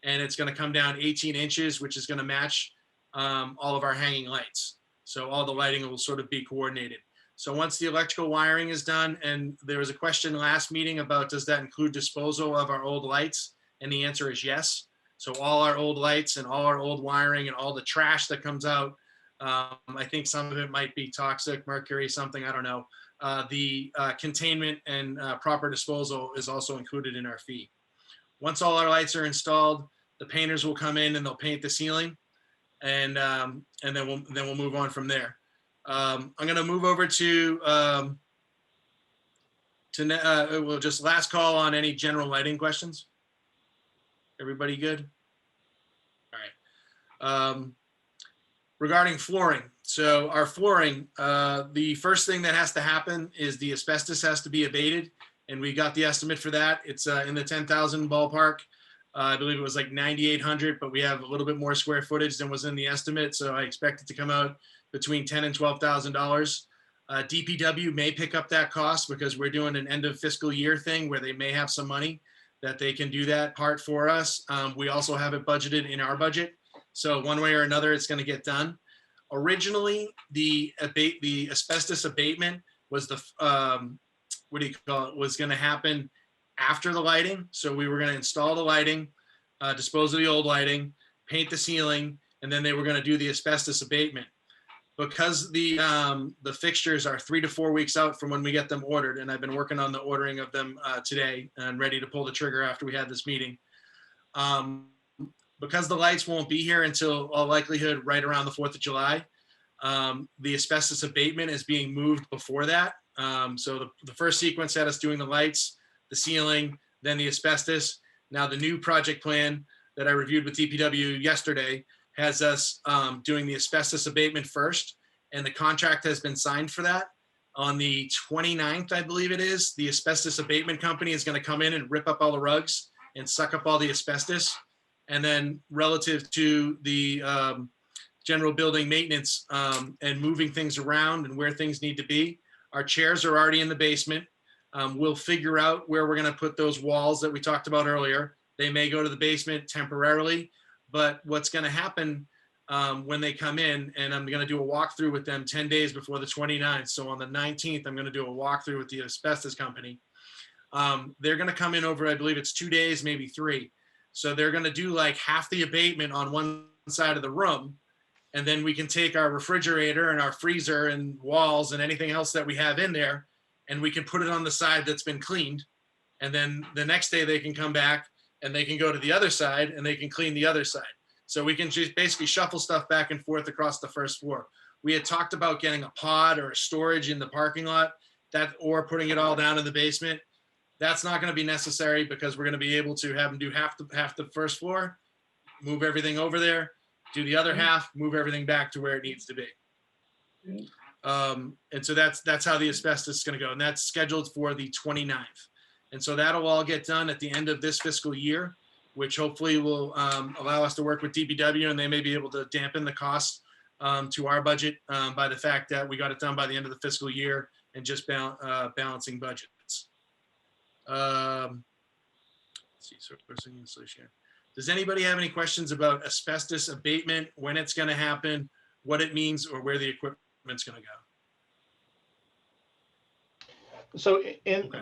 And it's going to come down 18 inches, which is going to match all of our hanging lights. So all the lighting will sort of be coordinated. So once the electrical wiring is done, and there was a question last meeting about does that include disposal of our old lights? And the answer is yes. So all our old lights and all our old wiring and all the trash that comes out, I think some of it might be toxic, mercury, something, I don't know. The containment and proper disposal is also included in our fee. Once all our lights are installed, the painters will come in and they'll paint the ceiling, and then we'll move on from there. I'm going to move over to we'll just last call on any general lighting questions. Everybody good? All right. Regarding flooring, so our flooring, the first thing that has to happen is the asbestos has to be abated. And we got the estimate for that. It's in the 10,000 ballpark. I believe it was like 9,800, but we have a little bit more square footage than was in the estimate. So I expect it to come out between $10,000 and $12,000. DPW may pick up that cost because we're doing an end of fiscal year thing where they may have some money that they can do that part for us. We also have it budgeted in our budget. So one way or another, it's going to get done. Originally, the asbestos abatement was was going to happen after the lighting. So we were going to install the lighting, dispose of the old lighting, paint the ceiling, and then they were going to do the asbestos abatement. Because the fixtures are 3 to 4 weeks out from when we get them ordered, and I've been working on the ordering of them today and ready to pull the trigger after we had this meeting. Because the lights won't be here until all likelihood right around the 4th of July, the asbestos abatement is being moved before that. So the first sequence had us doing the lights, the ceiling, then the asbestos. Now the new project plan that I reviewed with DPW yesterday has us doing the asbestos abatement first, and the contract has been signed for that. On the 29th, I believe it is, the asbestos abatement company is going to come in and rip up all the rugs and suck up all the asbestos. And then relative to the general building maintenance and moving things around and where things need to be, our chairs are already in the basement. We'll figure out where we're going to put those walls that we talked about earlier. They may go to the basement temporarily, but what's going to happen when they come in, and I'm going to do a walkthrough with them 10 days before the 29th. So on the 19th, I'm going to do a walkthrough with the asbestos company. They're going to come in over, I believe it's 2 days, maybe 3. So they're going to do like half the abatement on one side of the room. And then we can take our refrigerator and our freezer and walls and anything else that we have in there, and we can put it on the side that's been cleaned. And then the next day they can come back and they can go to the other side and they can clean the other side. So we can just basically shuffle stuff back and forth across the first floor. We had talked about getting a pod or a storage in the parking lot, or putting it all down in the basement. That's not going to be necessary because we're going to be able to have them do half the first floor, move everything over there, do the other half, move everything back to where it needs to be. And so that's how the asbestos is going to go. And that's scheduled for the 29th. And so that'll all get done at the end of this fiscal year, which hopefully will allow us to work with DPW, and they may be able to dampen the cost to our budget by the fact that we got it done by the end of the fiscal year and just balancing budgets. Let's see, sourcing installation. Does anybody have any questions about asbestos abatement, when it's going to happen, what it means, or where the equipment's going to go? So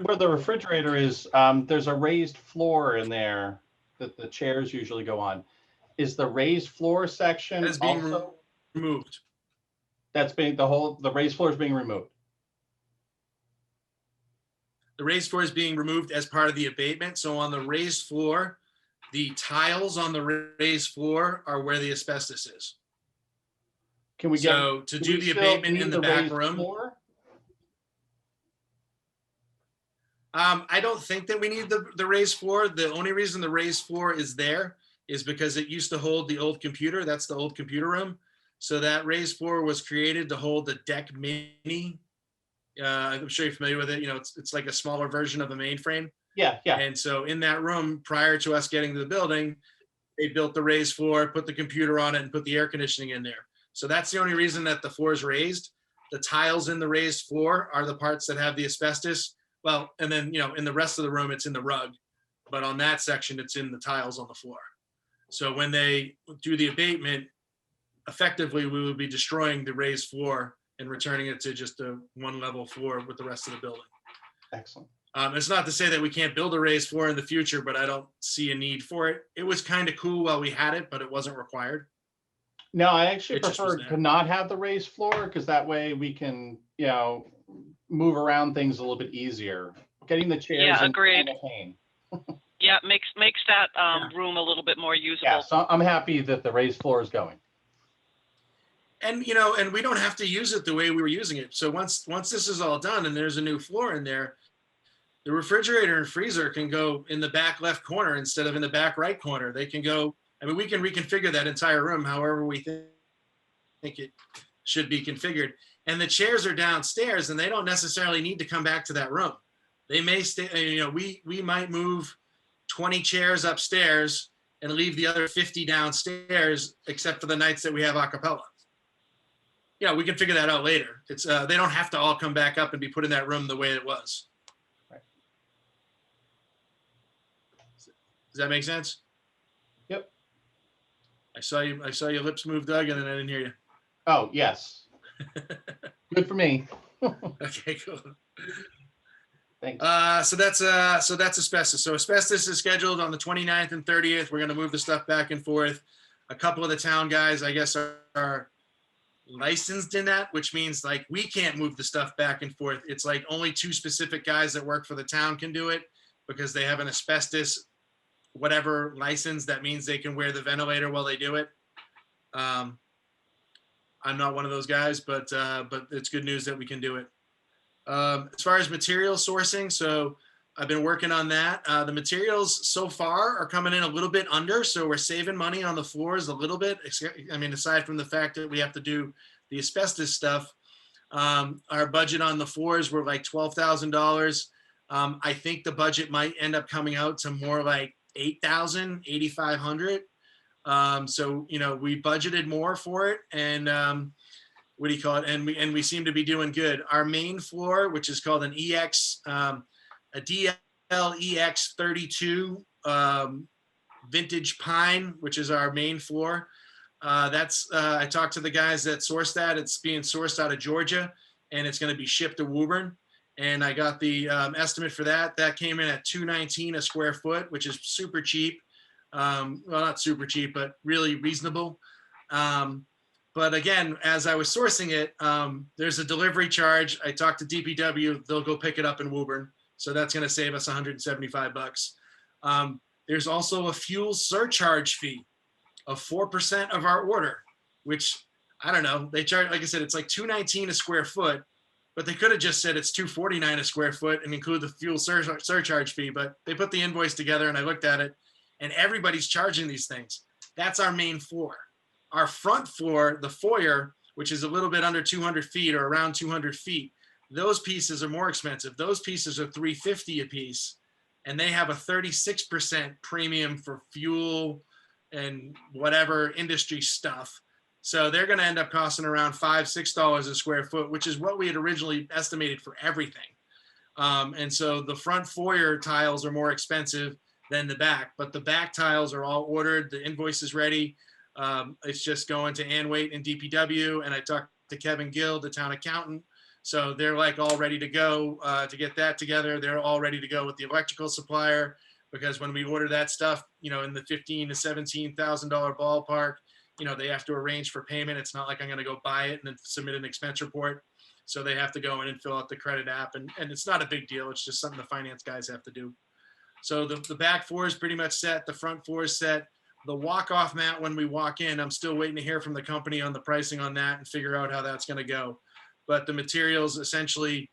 where the refrigerator is, there's a raised floor in there that the chairs usually go on. Is the raised floor section That is being also removed? that's being the raised floor is being removed? The raised floor is being removed as part of the abatement. So on the raised floor, the tiles on the raised floor are where the asbestos is. Can we So to do the abatement in the back raised room, floor? I don't think that we need the raised floor. The only reason the raised floor is there is because it used to hold the old computer. That's the old computer room. So that raised floor was created to hold the Deck Mini. I'm sure you're familiar with it. You know, it's like a smaller version of a mainframe. Yeah, yeah. And so in that room, prior to us getting to the building, they built the raised floor, put the computer on it, and put the air conditioning in there. So that's the only reason that the floor is raised. The tiles in the raised floor are the parts that have the asbestos. Well, and then, you know, in the rest of the room, it's in the rug. But on that section, it's in the tiles on the floor. So when they do the abatement, effectively, we would be destroying the raised floor and returning it to just a one-level floor with the rest of the building. Excellent. It's not to say that we can't build a raised floor in the future, but I don't see a need for it. It was kind of cool while we had it, but it wasn't required. No, I actually It just was prefer there. to not have the raised floor because that way we can, you know, move around things a little bit easier. Getting the chairs Yeah, in agreed. kind of pain. Yeah, makes that room a little bit more Yeah, usable. so I'm happy that the raised floor is going. And, you know, and we don't have to use it the way we were using it. So once this is all done and there's a new floor in there, the refrigerator and freezer can go in the back left corner instead of in the back right corner. They can go, I mean, we can reconfigure that entire room however we think it should be configured. And the chairs are downstairs and they don't necessarily need to come back to that room. They may stay, you know, we might move 20 chairs upstairs and leave the other 50 downstairs, except for the nights that we have a cappella. Yeah, we can figure that out later. It's they don't have to all come back up and be put in that room the way it was. Right. Does that make sense? Yep. I saw your lips move, Doug, and then I didn't hear you. Oh, yes. Good for me. Okay, cool. Thanks. So that's asbestos. So asbestos is scheduled on the 29th and 30th. We're gonna move the stuff back and forth. A couple of the town guys, I guess, are licensed in that, which means like we can't move the stuff back and forth. It's like only 2 specific guys that work for the town can do it because they have an asbestos whatever license. That means they can wear the ventilator while they do it. I'm not one of those guys, but it's good news that we can do it. As far as material sourcing, so I've been working on that. The materials so far are coming in a little bit under, so we're saving money on the floors a little bit. I mean, aside from the fact that we have to do the asbestos stuff, our budget on the floors were like $12,000. I think the budget might end up coming out to more like $8,000, $8,500. So, you know, we budgeted more for it, and what do you call it? And we seem to be doing good. Our main floor, which is called an EX, a DLEX 32 vintage pine, which is our main floor. I talked to the guys that sourced that. It's being sourced out of Georgia, and it's going to be shipped to Woburn. And I got the estimate for that. That came in at $219 a square foot, which is super cheap. Well, not super cheap, but really reasonable. But again, as I was sourcing it, there's a delivery charge. I talked to DPW, they'll go pick it up in Woburn. So that's going to save us $175. There's also a fuel surcharge fee of 4% of our order, which I don't know. They charge, like I said, it's like $219 a square foot, but they could have just said it's $249 a square foot and include the fuel surcharge fee. But they put the invoice together and I looked at it, and everybody's charging these things. That's our main floor. Our front floor, the foyer, which is a little bit under 200 feet or around 200 feet, those pieces are more expensive. Those pieces are $350 a piece, and they have a 36% premium for fuel and whatever industry stuff. So they're going to end up costing around $5, $6 a square foot, which is what we had originally estimated for everything. And so the front foyer tiles are more expensive than the back, but the back tiles are all ordered. The invoice is ready. It's just going to Ann Waite and DPW, and I talked to Kevin Gill, the town accountant. So they're like all ready to go to get that together. They're all ready to go with the electrical supplier, because when we order that stuff, you know, in the $15,000 to $17,000 ballpark, you know, they have to arrange for payment. It's not like I'm going to go buy it and then submit an expense report. So they have to go in and fill out the credit app, and it's not a big deal. It's just something the finance guys have to do. So the back floor is pretty much set. The front floor is set. The walk-off mat, when we walk in, I'm still waiting to hear from the company on the pricing on that and figure out how that's going to go. But the materials essentially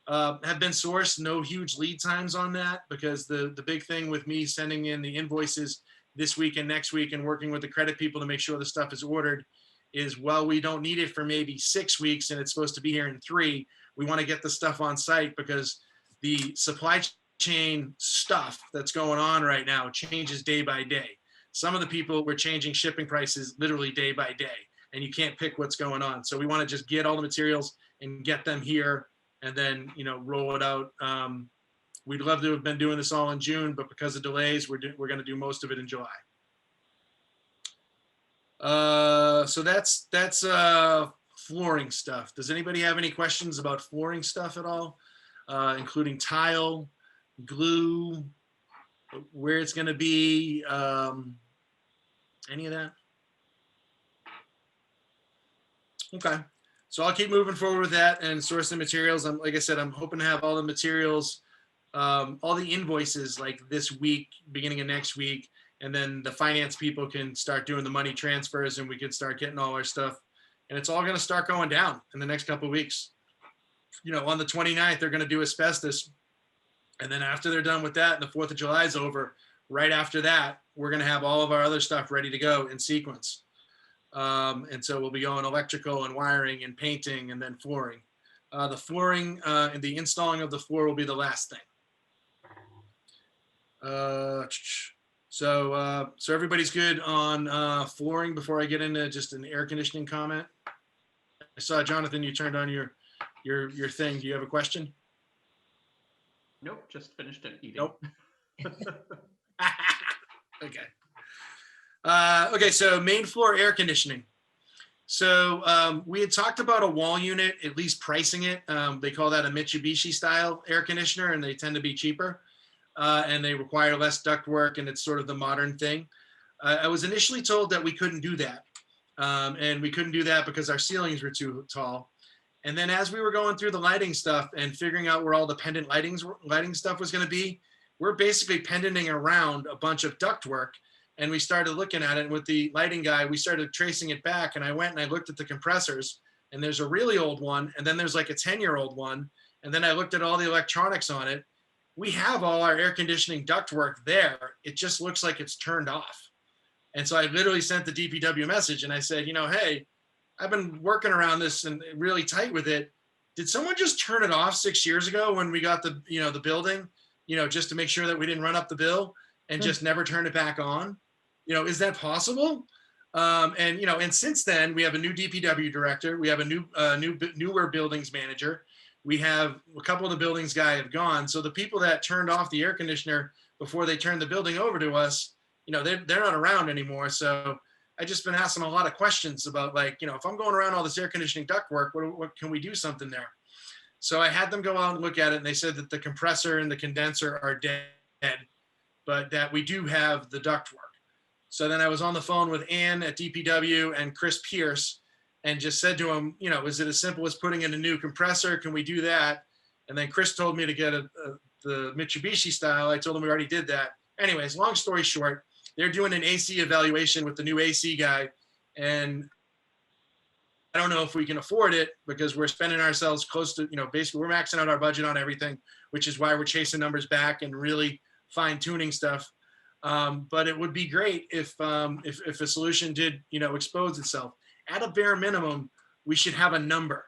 have been sourced. No huge lead times on that, because the big thing with me sending in the invoices this week and next week and working with the credit people to make sure the stuff is ordered is, well, we don't need it for maybe 6 weeks and it's supposed to be here in 3. We want to get the stuff on site, because the supply chain stuff that's going on right now changes day by day. Some of the people were changing shipping prices literally day by day, and you can't pick what's going on. So we want to just get all the materials and get them here, and then, you know, roll it out. We'd love to have been doing this all in June, but because of delays, we're going to do most of it in July. So that's flooring stuff. Does anybody have any questions about flooring stuff at all, including tile, glue, where it's going to be, any of that? Okay, so I'll keep moving forward with that and sourcing materials. Like I said, I'm hoping to have all the materials, all the invoices like this week, beginning of next week, and then the finance people can start doing the money transfers, and we can start getting all our stuff. And it's all going to start going down in the next couple of weeks. You know, on the 29th, they're going to do asbestos. And then after they're done with that and the 4th of July is over, right after that, we're going to have all of our other stuff ready to go in sequence. And so we'll be going electrical and wiring and painting and then flooring. The flooring and the installing of the floor will be the last thing. So everybody's good on flooring before I get into just an air conditioning comment. I saw, Jonathan, you turned on your thing. Do you have a question? Nope, just finished it eating. Nope. Okay. Okay, so main floor air conditioning. So we had talked about a wall unit, at least pricing it. They call that a Mitsubishi style air conditioner, and they tend to be cheaper, and they require less ductwork, and it's sort of the modern thing. I was initially told that we couldn't do that, and we couldn't do that because our ceilings were too tall. And then as we were going through the lighting stuff and figuring out where all the pendant lighting stuff was going to be, we're basically pendanting around a bunch of ductwork. And we started looking at it, and with the lighting guy, we started tracing it back. And I went and I looked at the compressors, and there's a really old one, and then there's like a 10-year-old one. And then I looked at all the electronics on it. We have all our air conditioning ductwork there. It just looks like it's turned off. And so I literally sent the DPW message, and I said, hey, I've been working around this and really tight with it. Did someone just turn it off 6 years ago when we got the, the building, just to make sure that we didn't run up the bill and just never turn it back on? Is that possible? And since then we have a new DPW director. We have a newer buildings manager. We have a couple of the buildings guy have gone. So the people that turned off the air conditioner before they turned the building over to us, they're not around anymore. So I just been asking a lot of questions about if I'm going around all this air conditioning ductwork, what can we do something there? So I had them go out and look at it, and they said that the compressor and the condenser are dead, but that we do have the ductwork. So then I was on the phone with Ann at DPW and Chris Pierce and just said to him, is it as simple as putting in a new compressor? Can we do that? And then Chris told me to get the Mitsubishi style. I told him we already did that. Anyways, long story short, they're doing an AC evaluation with the new AC guy. And I don't know if we can afford it because we're spending ourselves close to, basically we're maxing out our budget on everything, which is why we're chasing numbers back and really fine tuning stuff. But it would be great if a solution did, expose itself. At a bare minimum, we should have a number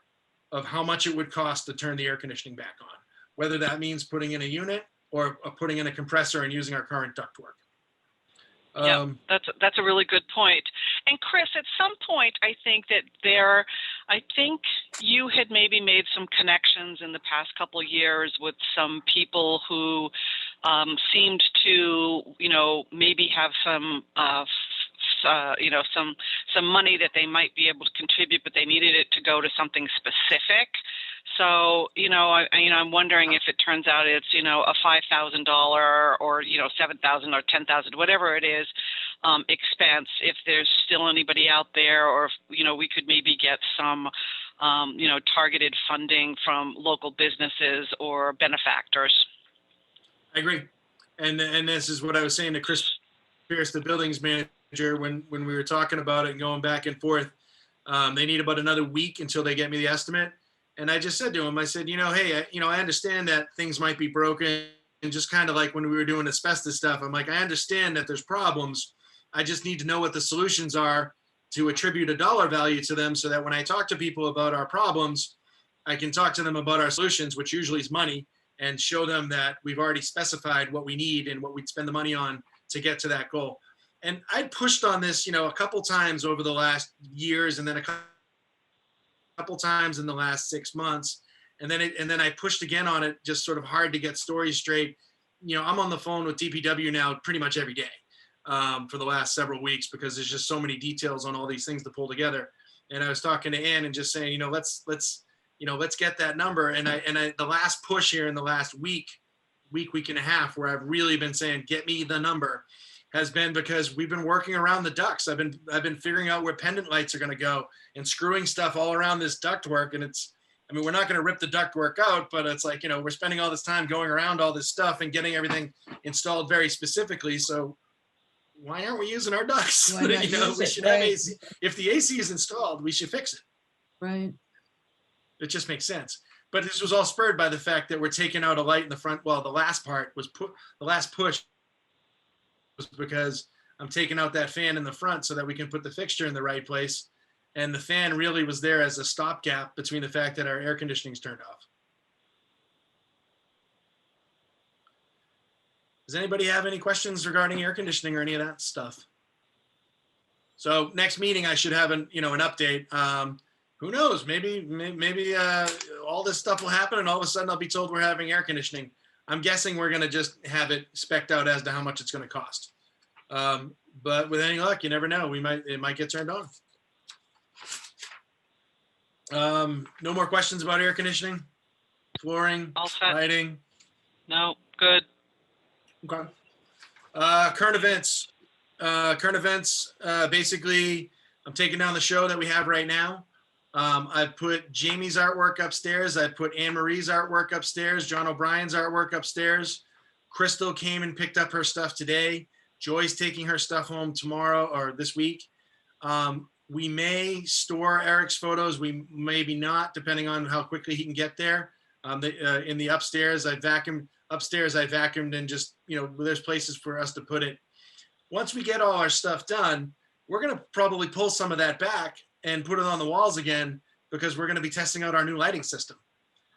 of how much it would cost to turn the air conditioning back on, whether that means putting in a unit or putting in a compressor and using our current ductwork. Yeah, that's a really good point. And Chris, at some point, I think you had maybe made some connections in the past couple of years with some people who seemed to, maybe have some money that they might be able to contribute, but they needed it to go to something specific. So, I'm wondering if it turns out it's, a $5,000 or, $7,000 or $10,000, whatever it is, expense, if there's still anybody out there, or if, we could maybe get some, targeted funding from local businesses or benefactors. I agree. And this is what I was saying to Chris Pierce, the buildings manager, when we were talking about it and going back and forth. They need about another week until they get me the estimate. And I just said to him, I said, hey, I understand that things might be broken, and just kind of like when we were doing asbestos stuff, I'm like, I understand that there's problems. I just need to know what the solutions are to attribute a dollar value to them, so that when I talk to people about our problems, I can talk to them about our solutions, which usually is money, and show them that we've already specified what we need and what we'd spend the money on to get to that goal. And I pushed on this, a couple times over the last years, and then a couple times in the last 6 months. And then I pushed again on it, just sort of hard to get stories straight. I'm on the phone with DPW now pretty much every day for the last several weeks, because there's just so many details on all these things to pull together. And I was talking to Ann and just saying, let's get that number. And the last push here in the last week and a half, where I've really been saying, get me the number, has been because we've been working around the ducts. I've been figuring out where pendant lights are going to go and screwing stuff all around this ductwork. And we're not going to rip the ductwork out, but it's like, we're spending all this time going around all this stuff and getting everything installed very specifically. So why aren't we using our ducts? Why not use We it, should have right? AC. If the AC is installed, we should fix it. Right. It just makes sense. But this was all spurred by the fact that we're taking out a light in the front. Well, the last part was the last push was because I'm taking out that fan in the front so that we can put the fixture in the right place. And the fan really was there as a stopgap between the fact that our air conditioning's turned off. Does anybody have any questions regarding air conditioning or any of that stuff? So next meeting, I should have an update. Who knows? Maybe all this stuff will happen, and all of a sudden I'll be told we're having air conditioning. I'm guessing we're going to just have it spec'd out as to how much it's going to cost. But with any luck, you never know. It might get turned on. No more questions about air conditioning, flooring, All set. lighting? No, good. Okay. Current events. Basically, I'm taking down the show that we have right now. I've put Jamie's artwork upstairs. I put Anne Marie's artwork upstairs. John O'Brien's artwork upstairs. Crystal came and picked up her stuff today. Joy's taking her stuff home tomorrow or this week. We may store Eric's photos. We maybe not, depending on how quickly he can get there. In the upstairs, I vacuumed. Upstairs, I vacuumed and just, there's places for us to put it. Once we get all our stuff done, we're going to probably pull some of that back and put it on the walls again, because we're going to be testing out our new lighting system.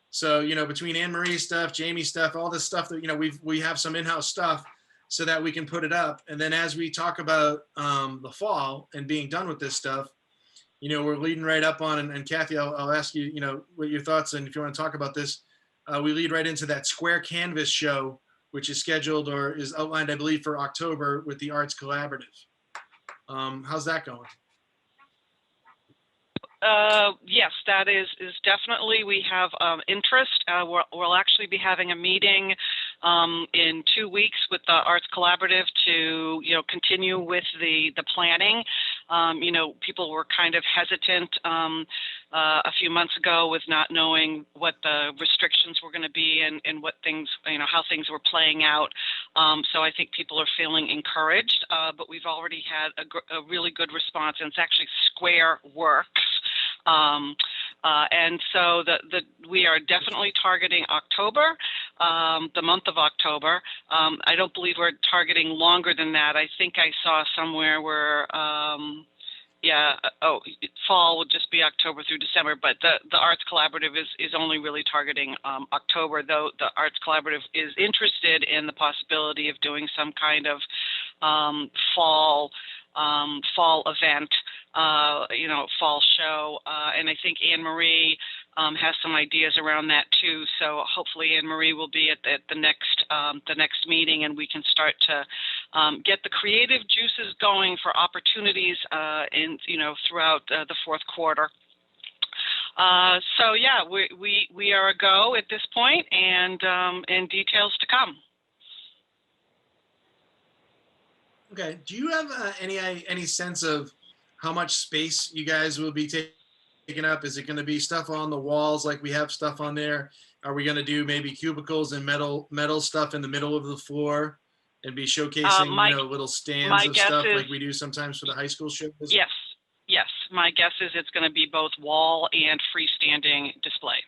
So, between Anne Marie's stuff, Jamie's stuff, all this stuff that, we have some in-house stuff so that we can put it up. And then as we talk about the fall and being done with this stuff, we're leading right up on, and Kathy, I'll ask you, what your thoughts, and if you want to talk about this, we lead right into that Square Canvas show, which is scheduled or is outlined, I believe, for October with the Arts Collaborative. How's that going? Yes, that is definitely, we have interest. We'll actually be having a meeting in 2 weeks with the Arts Collaborative to, continue with the planning. People were kind of hesitant a few months ago with not knowing what the restrictions were going to be and what things, how things were playing out. So I think people are feeling encouraged, but we've already had a really good response, and it's actually Square Works. And so we are definitely targeting October, the month of October. I don't believe we're targeting longer than that. I think I saw somewhere where, fall would just be October through December, but the Arts Collaborative is only really targeting October, though the Arts Collaborative is interested in the possibility of doing some kind of fall event, fall show. And I think Anne Marie has some ideas around that too. So hopefully Anne Marie will be at the next meeting, and we can start to get the creative juices going for opportunities throughout the fourth quarter. So yeah, we are a go at this point, and details to come. Okay. Do you have any sense of how much space you guys will be taking up? Is it going to be stuff on the walls like we have stuff on there? Are we going to do maybe cubicles and metal stuff in the middle of the floor and be showcasing little stands of stuff like we do sometimes for the high school shows? Yes. My guess is it's going to be both wall and freestanding display.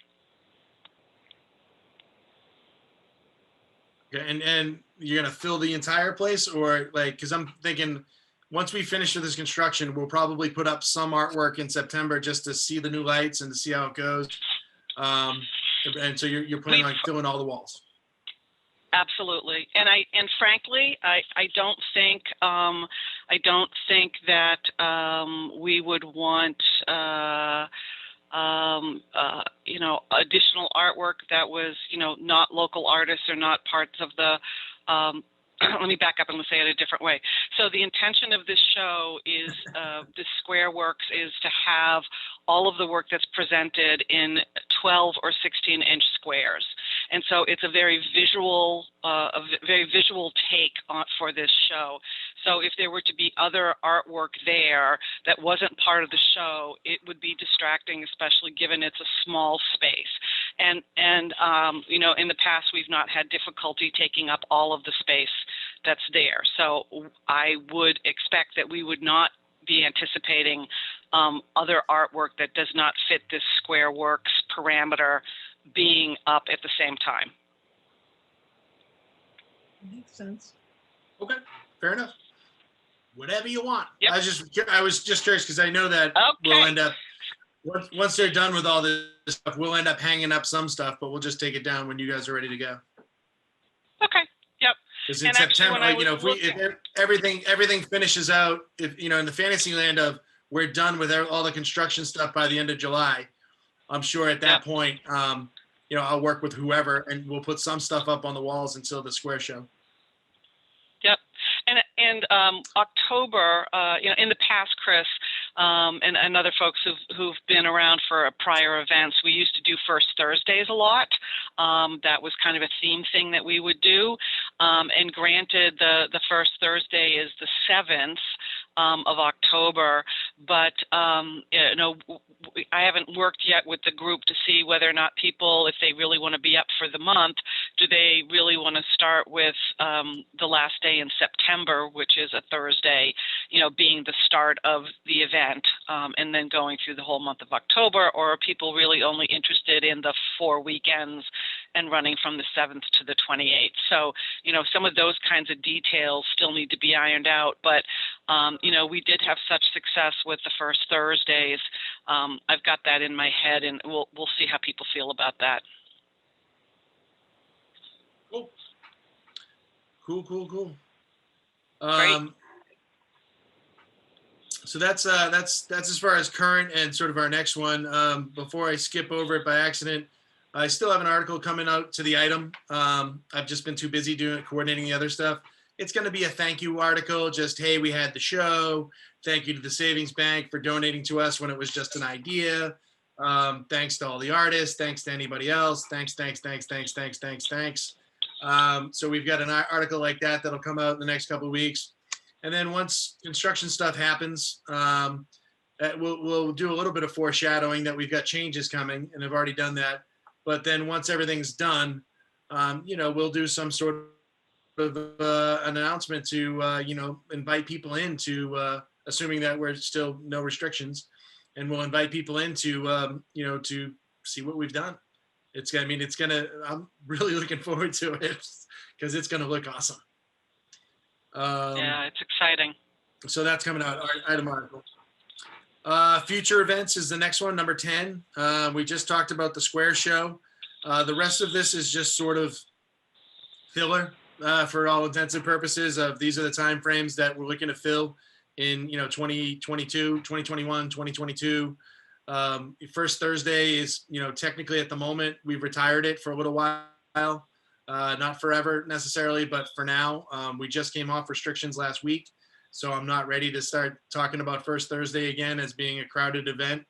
Okay, and you're gonna fill the entire place, or because I'm thinking once we finish with this construction, we'll probably put up some artwork in September just to see the new lights and to see how it goes. And so you're planning on filling all the walls. Absolutely, and frankly, I don't think that we would want additional artwork that was not local artists or not parts of the. Let me back up and say it a different way. So the intention of this show is, this Square Works, is to have all of the work that's presented in 12 or 16-inch squares. And so it's a very visual take for this show. So if there were to be other artwork there that wasn't part of the show, it would be distracting, especially given it's a small space. And in the past, we've not had difficulty taking up all of the space that's there. So I would expect that we would not be anticipating other artwork that does not fit this Square Works parameter being up at the same time. Makes sense. Okay, fair enough. Whatever you want. Yep. I was just curious because I know that we'll end up, once they're done with all this stuff, we'll end up hanging up some stuff, but we'll just take it down when you guys are ready to go. Okay. Yep. Because in September, if everything finishes out, in the fantasy land of we're done with all the construction stuff by the end of July, I'm sure at that point, I'll work with whoever and we'll put some stuff up on the walls until the Square show. Yep. And October, in the past, Chris, and other folks who've been around for prior events, we used to do first Thursdays a lot. That was kind of a theme thing that we would do. And granted, the first Thursday is the 7th of October, but you know, I haven't worked yet with the group to see whether or not people, if they really want to be up for the month, do they really want to start with the last day in September, which is a Thursday, you know, being the start of the event, and then going through the whole month of October, or are people really only interested in the 4 weekends and running from the 7th to the 28th? So, you know, some of those kinds of details still need to be ironed out, but you know, we did have such success with the first Thursdays. I've got that in my head, and we'll see how people feel about that. Cool. Great. So that's as far as current and sort of our next one. Before I skip over it by accident, I still have an article coming out to the item. I've just been too busy coordinating the other stuff. It's going to be a thank you article. Just, hey, we had the show. Thank you to the Savings Bank for donating to us when it was just an idea. Thanks to all the artists. Thanks to anybody else. Thanks. So we've got an article like that that'll come out in the next couple of weeks. And then once construction stuff happens, we'll do a little bit of foreshadowing that we've got changes coming, and I've already done that. But then once everything's done, you know, we'll do some sort of an announcement to, you know, invite people in to, assuming that we're still no restrictions, and we'll invite people in to, you know, to see what we've done. I'm really looking forward to it because it's going to look awesome. Yeah, it's exciting. So that's coming out, item article. Future events is the next one, number 10. We just talked about the Square show. The rest of this is just sort of filler for all intents and purposes of these are the time frames that we're looking to fill in, you know, 2022, 2021, 2022. First Thursday is, you know, technically at the moment, we've retired it for a little while. Not forever necessarily, but for now. We just came off restrictions last week, so I'm not ready to start talking about First Thursday again as being a crowded event.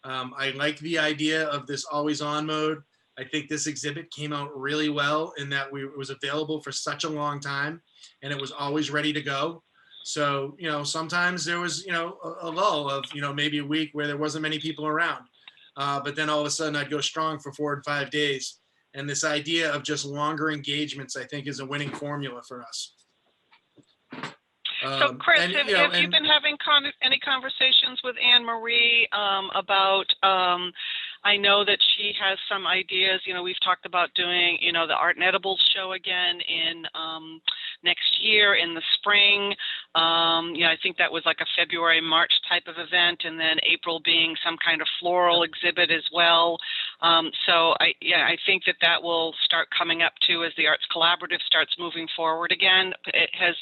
I like the idea of this always on mode. I think this exhibit came out really well in that it was available for such a long time and it was always ready to go. So, you know, sometimes there was, you know, a lull of, you know, maybe a week where there wasn't many people around. But then all of a sudden I'd go strong for 4 and 5 days. And this idea of just longer engagements, I think, is a winning formula for us. So, Chris, and, have you know, you been having any conversations with Anne Marie about? I know that she has some ideas. You know, we've talked about doing, you know, the Art and Edibles show again in next year in the spring. You know, I think that was like a February, March type of event, and then April being some kind of floral exhibit as well. So I think that will start coming up too as the Arts Collaborative starts moving forward again. It has.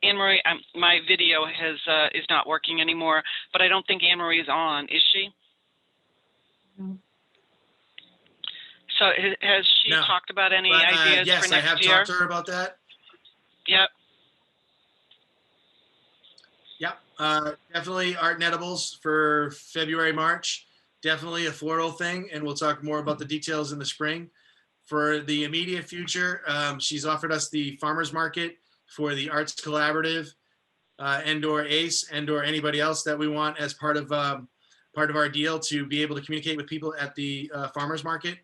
Anne Marie, my video is not working anymore, but I don't think Anne Marie is on. Is she? No. So has she No. talked about any But, ideas yes, for next I have year? talked to her about that. Yep. Yep. Definitely Art and Edibles for February, March. Definitely a floral thing, and we'll talk more about the details in the spring. For the immediate future, she's offered us the farmers market for the Arts Collaborative, and/or ACE, and/or anybody else that we want as part of our deal to be able to communicate with people at the farmers market.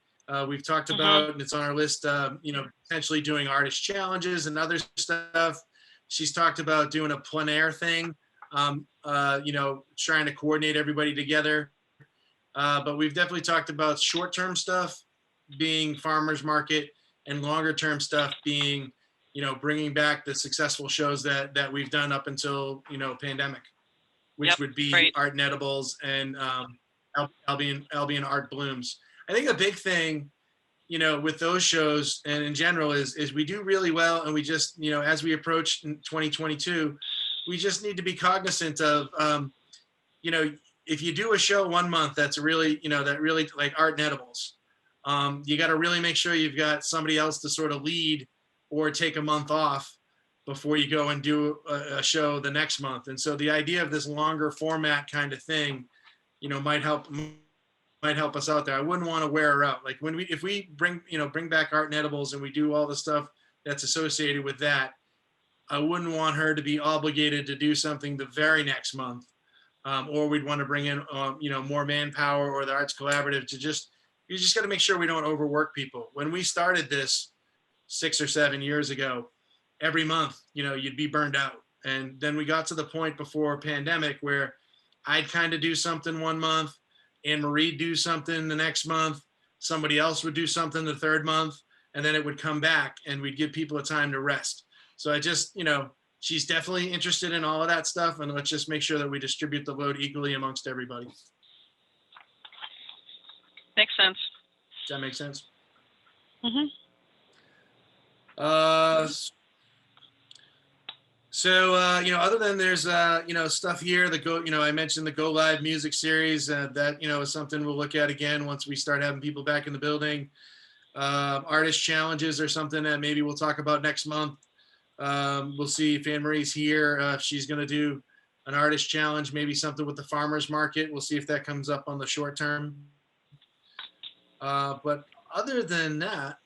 We've talked about, and it's on our list, you know, potentially doing artist challenges and other stuff. She's talked about doing a plein air thing, you know, trying to coordinate everybody together. But we've definitely talked about short-term stuff being farmers market and longer-term stuff being, you know, bringing back the successful shows that we've done up until, you know, pandemic, which Yep, would be great. Art and Edibles and Albion Art Blooms. I think a big thing, you know, with those shows and in general is we do really well, and we just, you know, as we approach 2022, we just need to be cognizant of, you know, if you do a show 1 month that's really, you know, that really like Art and Edibles, you got to really make sure you've got somebody else to sort of lead or take a month off before you go and do a show the next month. And so the idea of this longer format kind of thing, might help us out there. I wouldn't want to wear her out. Like if we bring back Art and Edibles and we do all the stuff that's associated with that, I wouldn't want her to be obligated to do something the very next month. Or we'd want to bring in, more manpower or the Arts Collaborative you just got to make sure we don't overwork people. When we started this 6 or 7 years ago, every month, you'd be burned out. And then we got to the point before pandemic where I'd kind of do something one month, Anne Marie do something the next month, somebody else would do something the third month, and then it would come back and we'd give people a time to rest. So I just, she's definitely interested in all of that stuff, and let's just make sure that we distribute the load equally amongst everybody. Makes sense. Does that make sense? Mm-hmm. So, other than there's, stuff here that I mentioned the Go Live music series, that, is something we'll look at again once we start having people back in the building. Artist challenges are something that maybe we'll talk about next month. We'll see if Anne Marie's here, if she's going to do an artist challenge, maybe something with the farmers market. We'll see if that comes up on the short term. But other than that,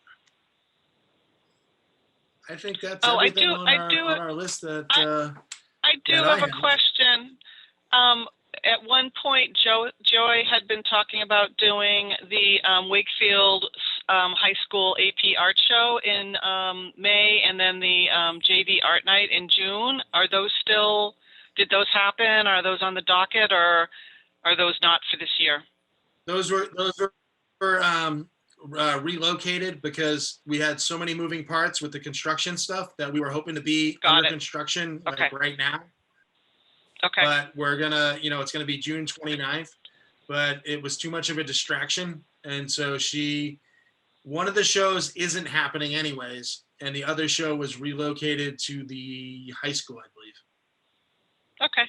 I think that's everything on our list that I do that have I a have. question. At one point, Joy had been talking about doing the Wakefield High School AP Art Show in May, and then the JV Art Night in June. Did those happen? Are those on the docket, or are those not for this year? Those were relocated because we had so many moving parts with the construction stuff that we were hoping to be under construction like right now. Okay. But we're gonna, it's gonna be June 29th, but it was too much of a distraction. And so one of the shows isn't happening anyways. And the other show was relocated to the high school, I believe. Okay.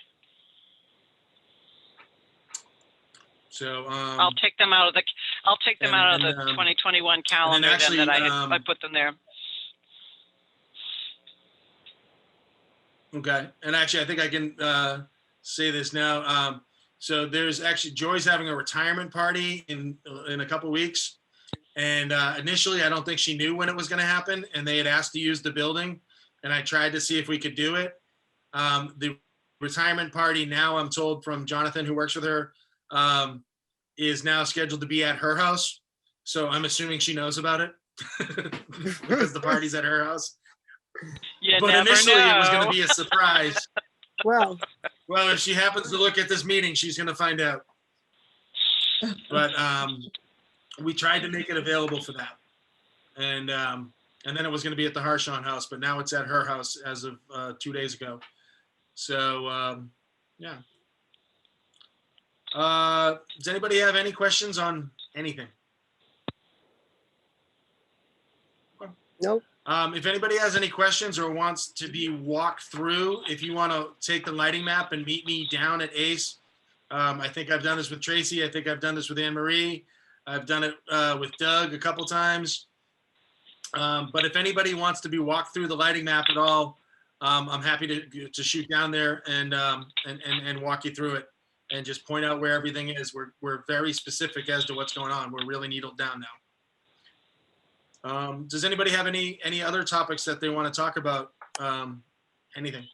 So I'll take them out of the 2021 calendar actually, then that I put them there. Okay, and actually, I think I can say this now. So there's actually Joy's having a retirement party in a couple weeks, and initially, I don't think she knew when it was going to happen, and they had asked to use the building, and I tried to see if we could do it. The retirement party now, I'm told from Jonathan, who works with her, is now scheduled to be at her house. So I'm assuming she knows about it because the party's at her house. But initially it was going to be a surprise. Well, if she happens to look at this meeting, she's going to find out. But we tried to make it available for that. And then it was going to be at the Harshon house, but now it's at her house as of 2 days ago. So, yeah. Does anybody have any questions on anything? nope. If anybody has any questions or wants to be walked through, if you want to take the lighting map and meet me down at ACE, I think I've done this with Tracy. I think I've done this with Anne Marie. I've done it with Doug a couple times. But if anybody wants to be walked through the lighting map at all, I'm happy to shoot down there and walk you through it and just point out where everything is. We're very specific as to what's going on. We're really needled down now. Does anybody have any other topics that they want to talk about? Anything?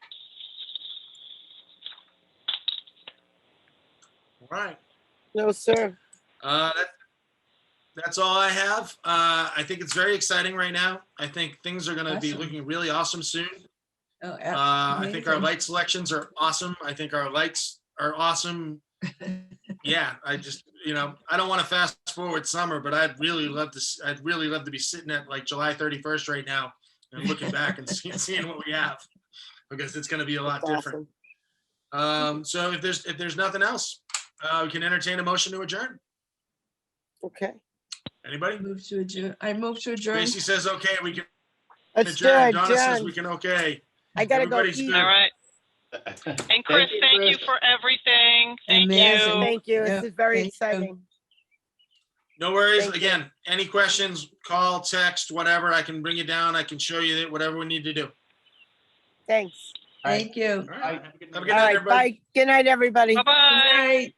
All right. No, sir. That's all I have. I think it's very exciting right now. I think things are going to be Awesome. looking really awesome soon. Oh, I think our amazing. light selections are awesome. I think our lights are awesome. Yeah, I just, I don't want to fast forward summer, but I'd really love to be sitting at like July 31st right now and looking back and seeing what we have, because it's going to be a lot That's different. awesome. So if there's nothing else, we can entertain a motion to adjourn. Okay. Anybody? Move to adjourn. I move to adjourn. Tracy says, okay, we can Let's do adjourn. it, Donna says Jen. we can, okay. I gotta go Everybody's eat. good. All right. And Chris, thank you for everything. Thank Amazing. you. Thank you. Yeah, This is very thank you. exciting. No worries. Thank you. Again, any questions, call, text, whatever. I can bring you down. I can show you whatever we need to do. Thanks. All right. Thank you. All right. Have a good All night, right, everybody. bye. Good night, everybody. Bye-bye. Good night.